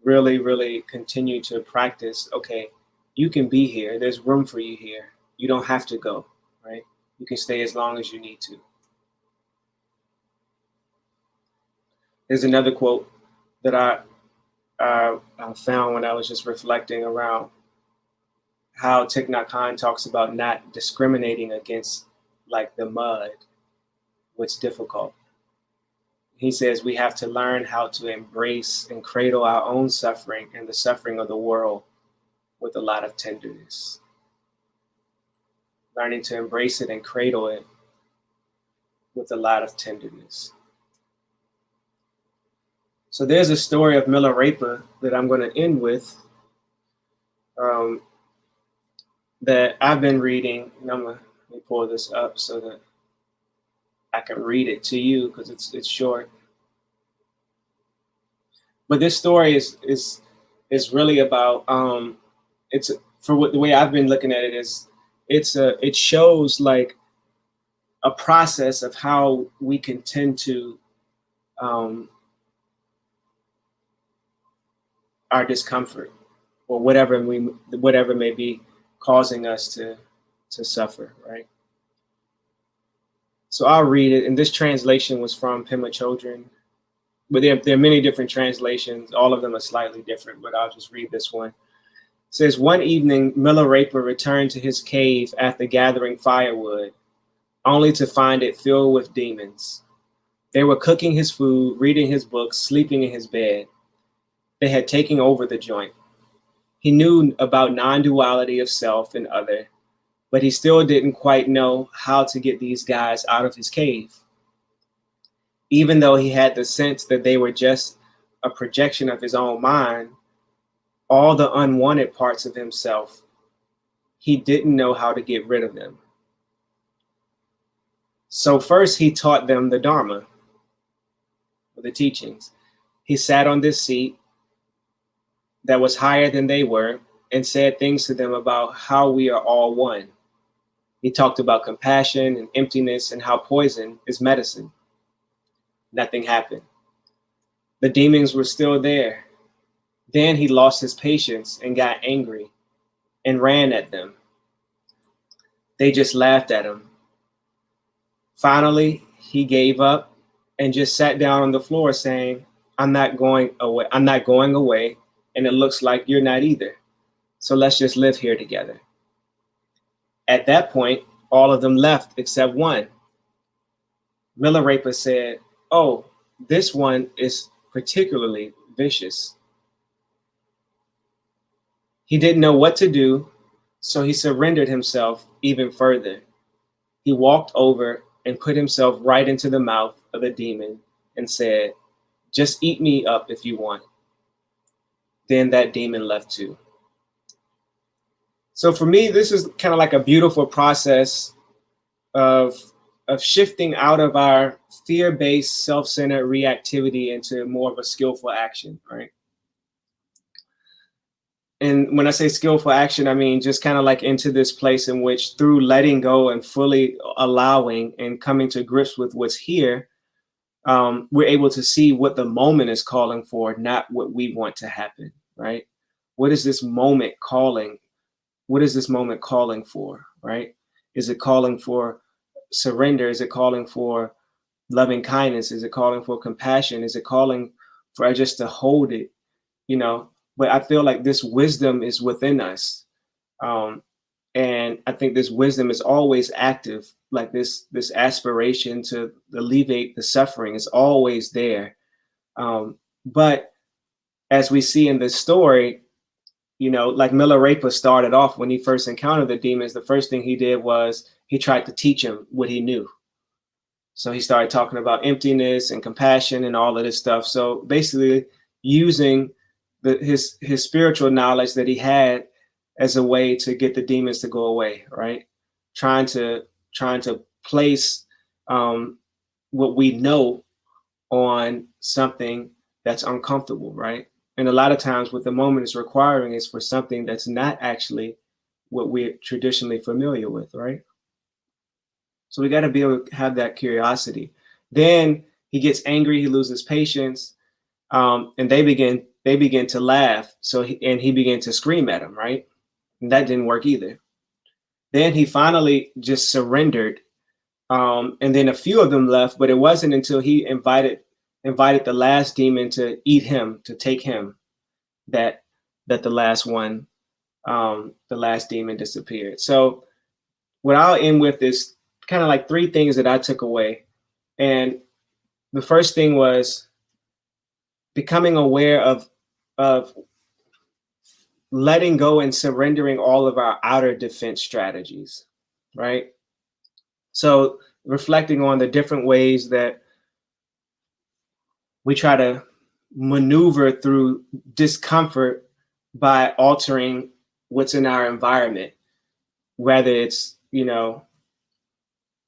really, really continue to practice. Okay, you can be here. There's room for you here. You don't have to go, right? You can stay as long as you need to. There's another quote that I found when I was just reflecting around how Thich Nhat Hanh talks about not discriminating against like the mud, what's difficult. He says we have to learn how to embrace and cradle our own suffering and the suffering of the world with a lot of tenderness. Learning to embrace it and cradle it with a lot of tenderness. So there's a story of Milarepa that I'm going to end with, that I've been reading, and let me pull this up so that I can read it to you, because it's short. But this story is really about, it's, for what the way I've been looking at it, is it shows like a process of how we can tend to our discomfort, or whatever may be causing us to suffer, right? So I'll read it, and this translation was from Pema Chodron, but there are many different translations. All of them are slightly different, but I'll just read this one. It says, one evening, Milarepa returned to his cave after gathering firewood, only to find it filled with demons. They were cooking his food, reading his books, sleeping in his bed. They had taken over the joint. He knew about non-duality of self and other, but he still didn't quite know how to get these guys out of his cave. Even though he had the sense that they were just a projection of his own mind, all the unwanted parts of himself, he didn't know how to get rid of them. So first he taught them the Dharma, the teachings. He sat on this seat that was higher than they were and said things to them about how we are all one. He talked about compassion and emptiness and how poison is medicine. Nothing happened. The demons were still there. Then he lost his patience and got angry and ran at them. They just laughed at him. Finally, he gave up and just sat down on the floor saying, I'm not going away. and it looks like you're not either. So let's just live here together. At that point, all of them left except one. Milarepa said, "Oh, this one is particularly vicious." He didn't know what to do, so he surrendered himself even further. He walked over and put himself right into the mouth of the demon and said, "Just eat me up if you want." Then that demon left too. So for me, this is kind of like a beautiful process of shifting out of our fear-based, self-centered reactivity into more of a skillful action, right? And when I say skillful action, I mean just kind of like into this place in which, through letting go and fully allowing and coming to grips with what's here, we're able to see what the moment is calling for, not what we want to happen, right? What is this moment calling? What is this moment calling for, right? Is it calling for surrender? Is it calling for loving kindness? Is it calling for compassion? Is it calling for just to hold it, you know? But I feel like this wisdom is within us. And I think this wisdom is always active, like this aspiration to alleviate the suffering is always there. But as we see in this story, like Milarepa started off when he first encountered the demons, the first thing he did was he tried to teach him what he knew. So he started talking about emptiness and compassion and all of this stuff. So basically using his spiritual knowledge that he had as a way to get the demons to go away, right? Trying to place what we know on something that's uncomfortable, right? And a lot of times what the moment is requiring is for something that's not actually what we're traditionally familiar with, right? So we got to be able to have that curiosity. Then he gets angry, he loses patience, and they begin to laugh. So he began to scream at him, right? And that didn't work either. Then he finally just surrendered, and then a few of them left. But it wasn't until he invited the last demon to eat him, to take him, that the last demon disappeared. So what I'll end with is kind of like three things that I took away. And the first thing was becoming aware of letting go and surrendering all of our outer defense strategies, right? So reflecting on the different ways that we try to maneuver through discomfort by altering what's in our environment, whether it's,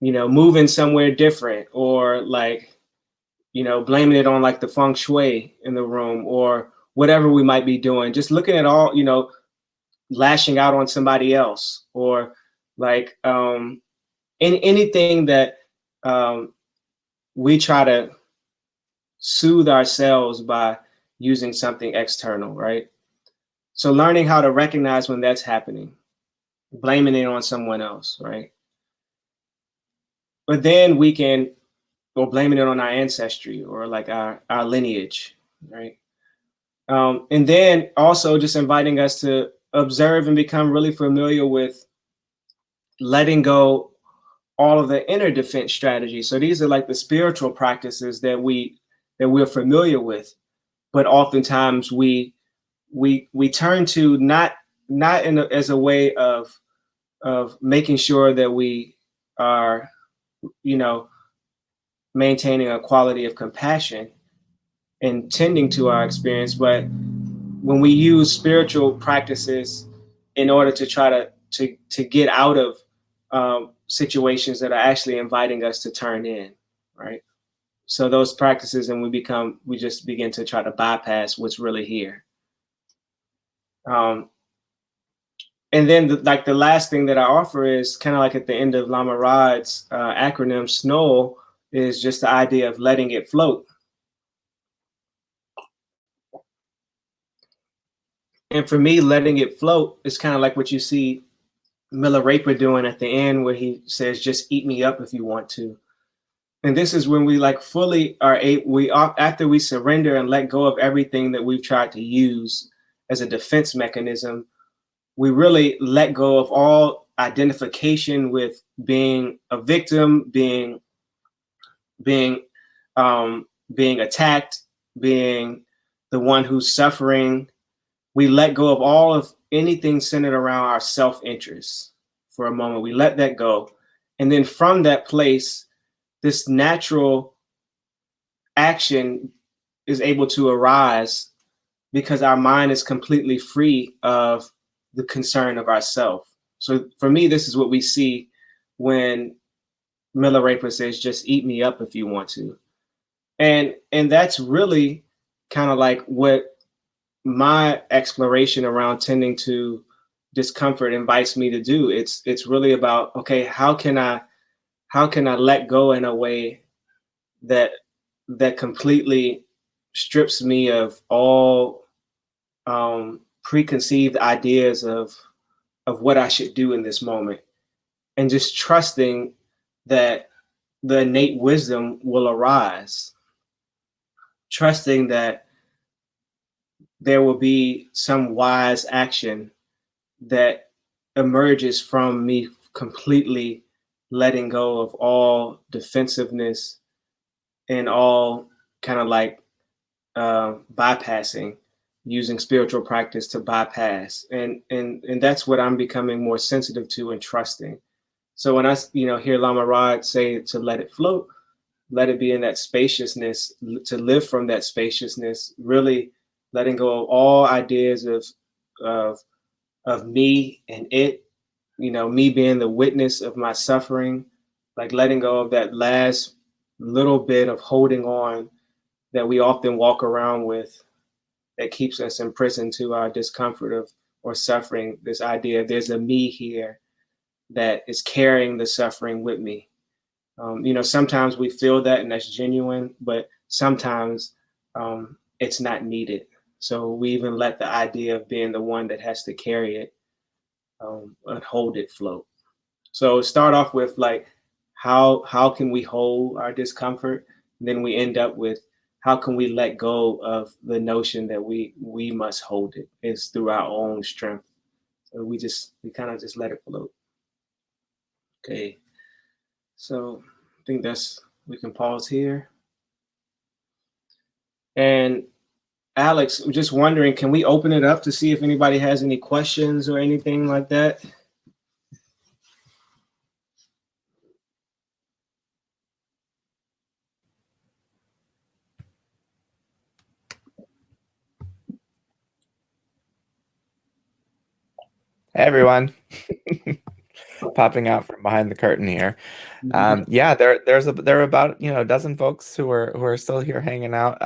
moving somewhere different, or like, blaming it on like the feng shui in the room, or whatever we might be doing, just looking at all, lashing out on somebody else, or like anything that we try to soothe ourselves by using something external, right? So learning how to recognize when that's happening, blaming it on someone else, right? But then or blaming it on our ancestry or like our lineage, right? And then also just inviting us to observe and become really familiar with letting go all of the inner defense strategies. So these are like the spiritual practices that we're familiar with, but oftentimes we turn to not as a way of making sure that we are, maintaining a quality of compassion and tending to our experience, but when we use spiritual practices in order to try to get out of situations that are actually inviting us to turn in, right? So those practices, and we just begin to try to bypass what's really here. And then the last thing that I offer is kind of like at the end of Lama Rod's acronym SNOW, is just the idea of letting it float. And for me, letting it float is kind of like what you see Milarepa doing at the end, where he says, "Just eat me up if you want to." And this is when we like fully are after we surrender and let go of everything that we've tried to use as a defense mechanism, we really let go of all identification with being a victim, being being attacked, being the one who's suffering. We let go of all of anything centered around our self-interest for a moment. We let that go. And then from that place, this natural action is able to arise because our mind is completely free of the concern of ourself. So for me, this is what we see when Milarepa says, just eat me up if you want to. And that's really kind of like what my exploration around tending to discomfort invites me to do. It's really about, okay, how can I let go in a way that completely strips me of all preconceived ideas of what I should do in this moment, and just trusting that the innate wisdom will arise, trusting that there will be some wise action that emerges from me completely letting go of all defensiveness and all kind of like bypassing, using spiritual practice to bypass, and that's what I'm becoming more sensitive to and trusting. So when I hear Lama Rod say to let it float, let it be in that spaciousness, to live from that spaciousness, really letting go of all ideas of of me and it, me being the witness of my suffering, like letting go of that last little bit of holding on that we often walk around with, that keeps us imprisoned to our discomfort of or suffering. This idea there's a me here that is carrying the suffering with me. Sometimes we feel that and that's genuine, but sometimes it's not needed. So we even let the idea of being the one that has to carry it and hold it float. So start off with like, how can we hold our discomfort? And then we end up with, how can we let go of the notion that we must hold it? It's through our own strength. So we kind of just let it float. Okay. So I think we can pause here. And Alex, I'm just wondering, can we open it up to see if anybody has any questions or anything like that? Hey everyone, popping out from behind the curtain here. Yeah, there are about a dozen folks who are still here hanging out.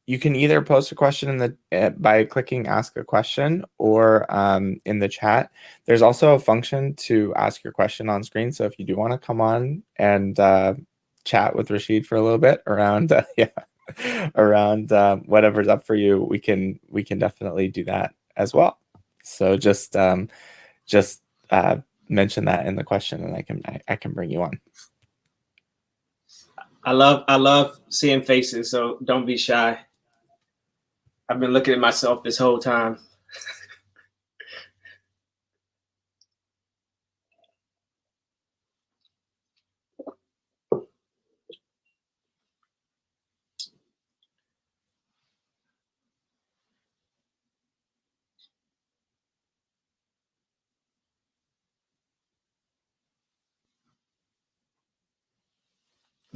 You can either post a question in the by clicking ask a question, or in the chat. There's also a function to ask your question on screen. So if you do want to come on and chat with Rashid for a little bit around around whatever's up for you, we can definitely do that as well. So just mention that in the question, and I can bring you on. I love seeing faces, so don't be shy. I've been looking at myself this whole time.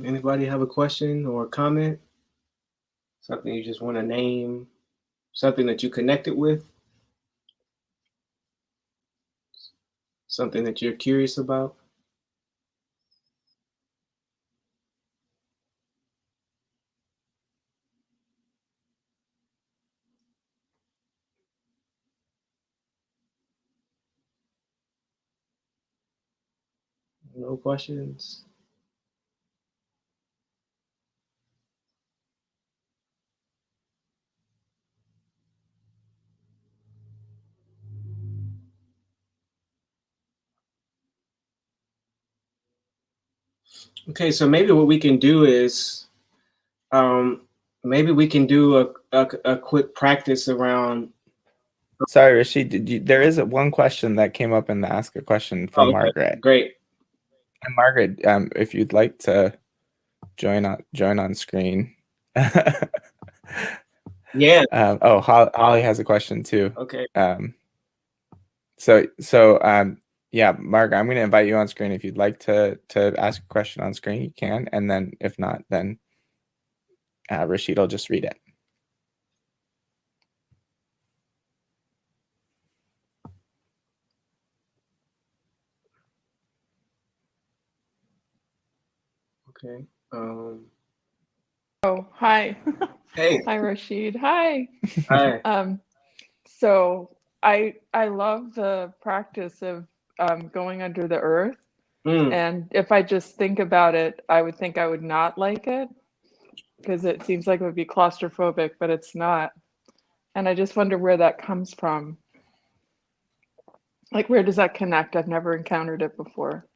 Anybody have a question or a comment? Something you just want to name? Something that you connected with? Something that you're curious about? No questions? Okay, so maybe what we can do is maybe we can do a quick practice around. Sorry, Rashid, there is one question that came up in the Ask a Question from Margaret. Great. And Margaret, if you'd like to join on screen. Yeah. Holly has a question too. Okay. Yeah, Margaret, I'm going to invite you on screen. If you'd like to ask a question on screen, you can. And then if not, then Rashid will just read it. Okay. Oh, hi. Hey. Hi, Rashid. Hi. Hi. So I love the practice of going under the earth. And if I just think about it, I would think I would not like it because it seems like it would be claustrophobic, but it's not. And I just wonder where that comes from. Like, where does that connect? I've never encountered it before.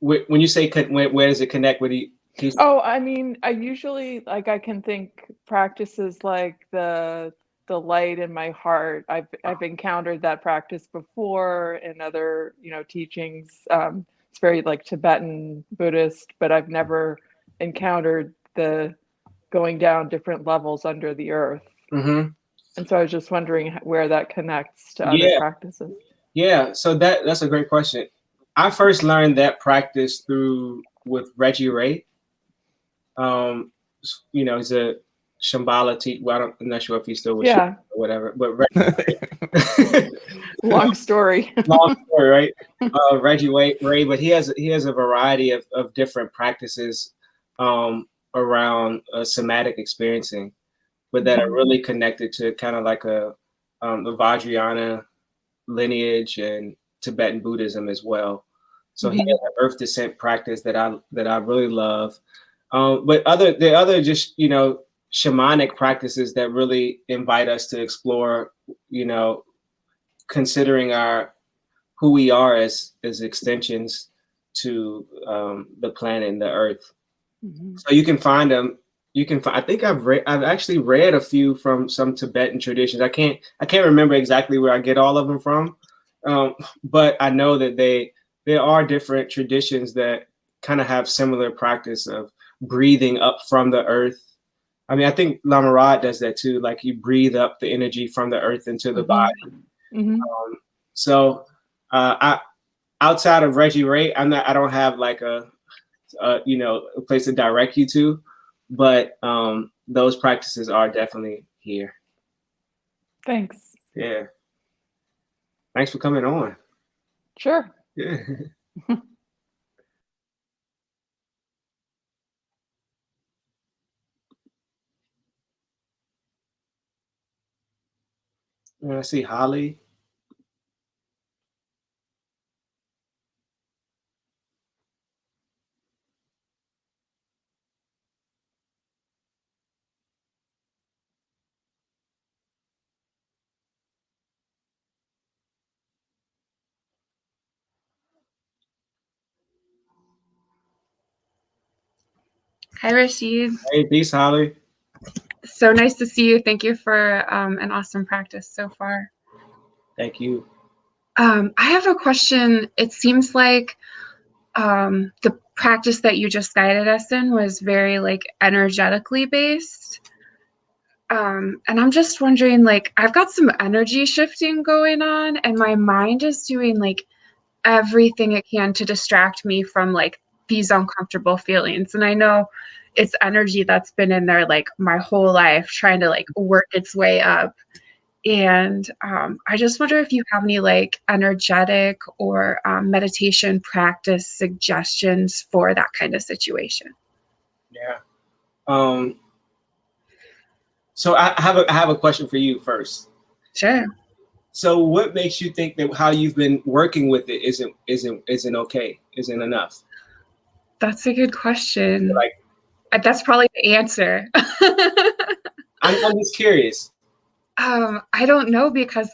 When you say where does it connect with you? Oh, I mean, I usually I can think practices like the light in my heart. I've encountered that practice before in other teachings. It's very like Tibetan Buddhist, but I've never encountered the going down different levels under the earth. Mm-hmm. And so I was just wondering where that connects to other practices. Yeah, so that's a great question. I first learned that practice with Reggie Ray. He's a Shambhala teacher. Well, I'm not sure if he's still with Shambhala or whatever, but long story. Long story, right? Reggie Ray, but he has a variety of different practices around somatic experiencing, but that are really connected to kind of like the Vajrayana lineage and Tibetan Buddhism as well. So he has an earth descent practice that I really love. But the other just shamanic practices that really invite us to explore, considering who we are as extensions to the planet and the earth. So you can find them. I think I've actually read a few from some Tibetan traditions. I can't remember exactly where I get all of them from, but I know that there are different traditions that kind of have similar practice of breathing up from the earth. I mean, I think Lama Rod does that too. Like you breathe up the energy from the earth into the body. So outside of Reggie Ray, I don't have like a place to direct you to, but those practices are definitely here. Thanks. Yeah. Thanks for coming on. Sure. Yeah. I see Holly. Hi, Rashid. Hey, peace, Holly. So nice to see you. Thank you for an awesome practice so far. Thank you. I have a question. It seems like the practice that you just guided us in was very like energetically based. And I'm just wondering, like, I've got some energy shifting going on, and my mind is doing like everything it can to distract me from like these uncomfortable feelings. And I know it's energy that's been in there like my whole life trying to like work its way up. And I just wonder if you have any like energetic or meditation practice suggestions for that kind of situation. Yeah. So I have a question for you first. Sure. So what makes you think that how you've been working with it isn't okay? Isn't enough? That's a good question. That's probably the answer. I'm just curious. I don't know, because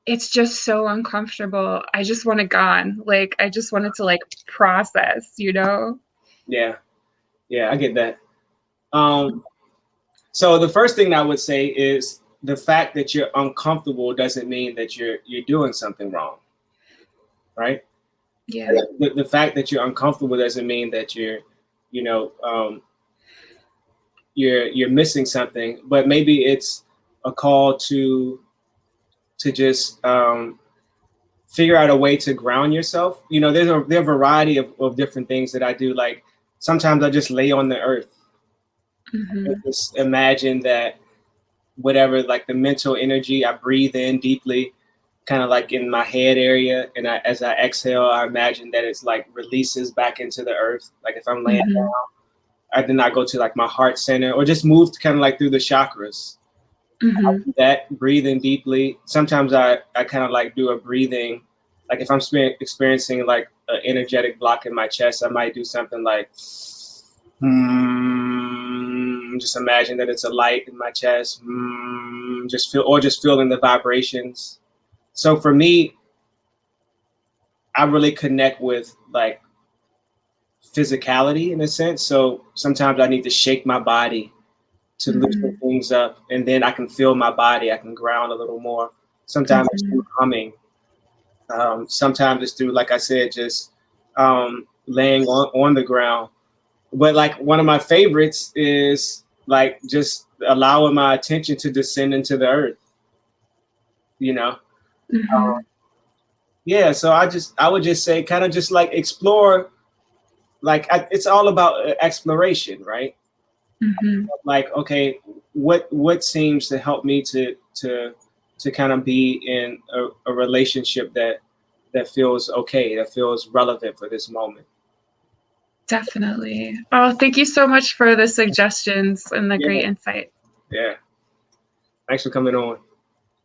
it's just so uncomfortable. I just want it gone. Like, I just wanted to like process, Yeah, I get that. So the first thing I would say is the fact that you're uncomfortable doesn't mean that you're doing something wrong, right? Yeah. The fact that you're uncomfortable doesn't mean that you're, you know, you're missing something. But maybe it's a call to just figure out a way to ground yourself. You know, there are a variety of different things that I do. Like sometimes I just lay on the earth and just imagine that whatever, like the mental energy, I breathe in deeply, kind of like in my head area. And as I exhale, I imagine that it's like releases back into the earth. Like if I'm laying down, then I go to like my heart center or just move kind of like through the chakras. I do that, breathing deeply. Sometimes I kind of like do a breathing, like if I'm experiencing like an energetic block in my chest, I might do something like, just imagine that it's a light in my chest, just feeling the vibrations. So for me, I really connect with like physicality in a sense. So sometimes I need to shake my body to loosen things up, and then I can feel my body. I can ground a little more. Sometimes it's through humming. Sometimes it's through, like I said, just laying on the ground. But like one of my favorites is like just allowing my attention to descend into the earth. You know, yeah. So I would just say, kind of just like explore. Like it's all about exploration, right? Like, okay, what seems to help me to kind of be in a relationship that feels okay, that feels relevant for this moment. Definitely. Oh, thank you so much for the suggestions and the great insight. Yeah. Thanks for coming on.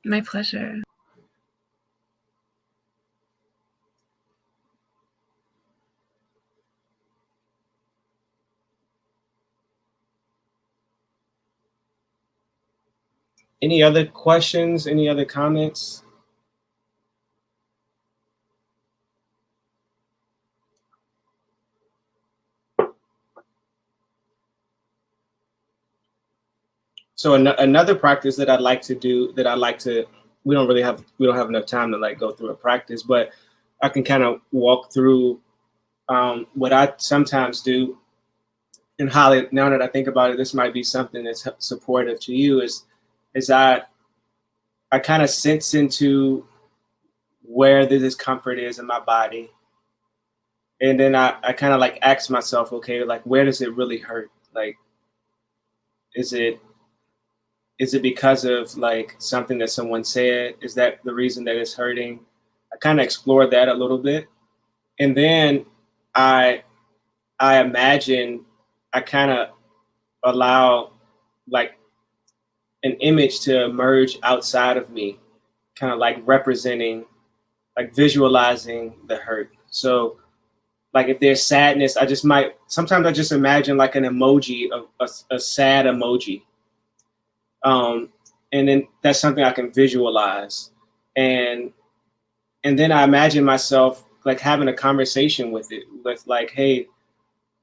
My pleasure. Any other questions? Any other comments? So another practice that I'd like to do, we don't have enough time to like go through a practice, but I can kind of walk through what I sometimes do. And Holly, now that I think about it, this might be something that's supportive to you. Is I kind of sense into where the discomfort is in my body, and then I kind of like ask myself, okay, like where does it really hurt? Like, is it because of like something that someone said? Is that the reason that it's hurting? I kind of explore that a little bit, and then I imagine, I kind of allow like an image to emerge outside of me, kind of like representing, like visualizing the hurt. So like if there's sadness, sometimes I just imagine like an emoji, of a sad emoji. And then that's something I can visualize. And then I imagine myself like having a conversation with it, with like, hey,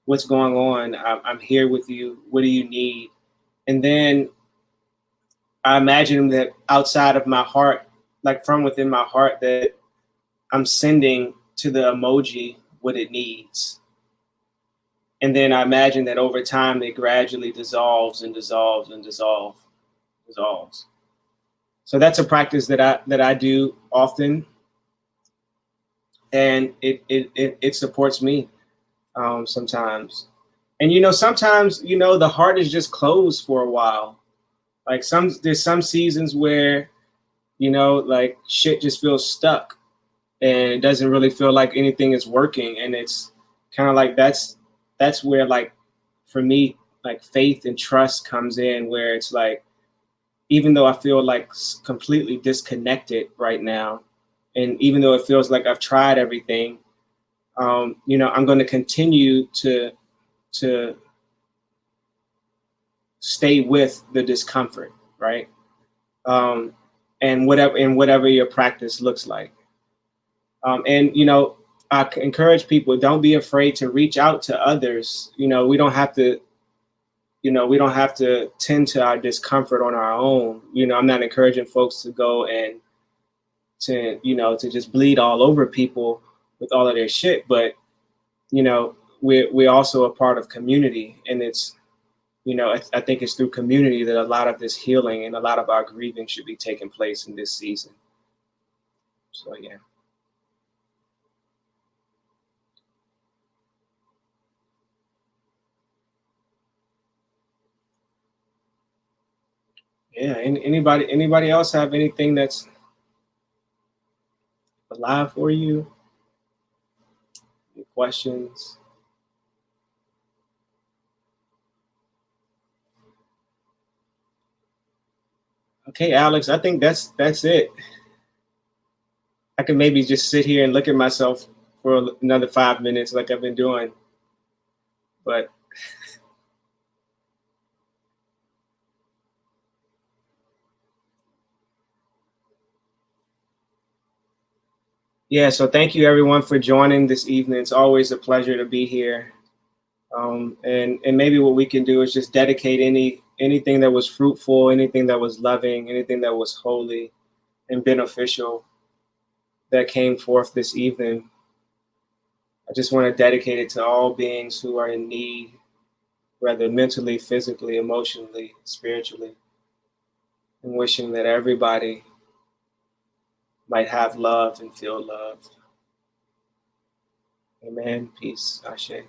what's going on? I'm here with you. What do you need? And then I imagine that outside of my heart, like from within my heart, that I'm sending to the emoji what it needs. And then I imagine that over time, it gradually dissolves and dissolves and dissolves. So that's a practice that I do often. And it supports me sometimes. And, sometimes, the heart is just closed for a while. Like there's some seasons where, like shit just feels stuck and it doesn't really feel like anything is working. And it's kind of like, that's where, like, for me, like faith and trust comes in, where it's like, even though I feel like completely disconnected right now, and even though it feels like I've tried everything, I'm going to continue to stay with the discomfort, right? And whatever your practice looks like. And I encourage people, don't be afraid to reach out to others. We don't have to, we don't have to tend to our discomfort on our own. I'm not encouraging folks to go and to just bleed all over people with all of their shit. But, we're also a part of community, and it's, I think it's through community that a lot of this healing and a lot of our grieving should be taking place in this season. So, yeah. Yeah. Anybody else have anything that's alive for you? Any questions? Okay, Alex, I think that's it. I can maybe just sit here and look at myself for another 5 minutes like I've been doing. But yeah, so thank you everyone for joining this evening. It's always a pleasure to be here. And maybe what we can do is just dedicate anything that was fruitful, anything that was loving, anything that was holy and beneficial that came forth this evening. I just want to dedicate it to all beings who are in need, whether mentally, physically, emotionally, spiritually, and wishing that everybody might have love and feel loved. Amen. Peace. Ashe.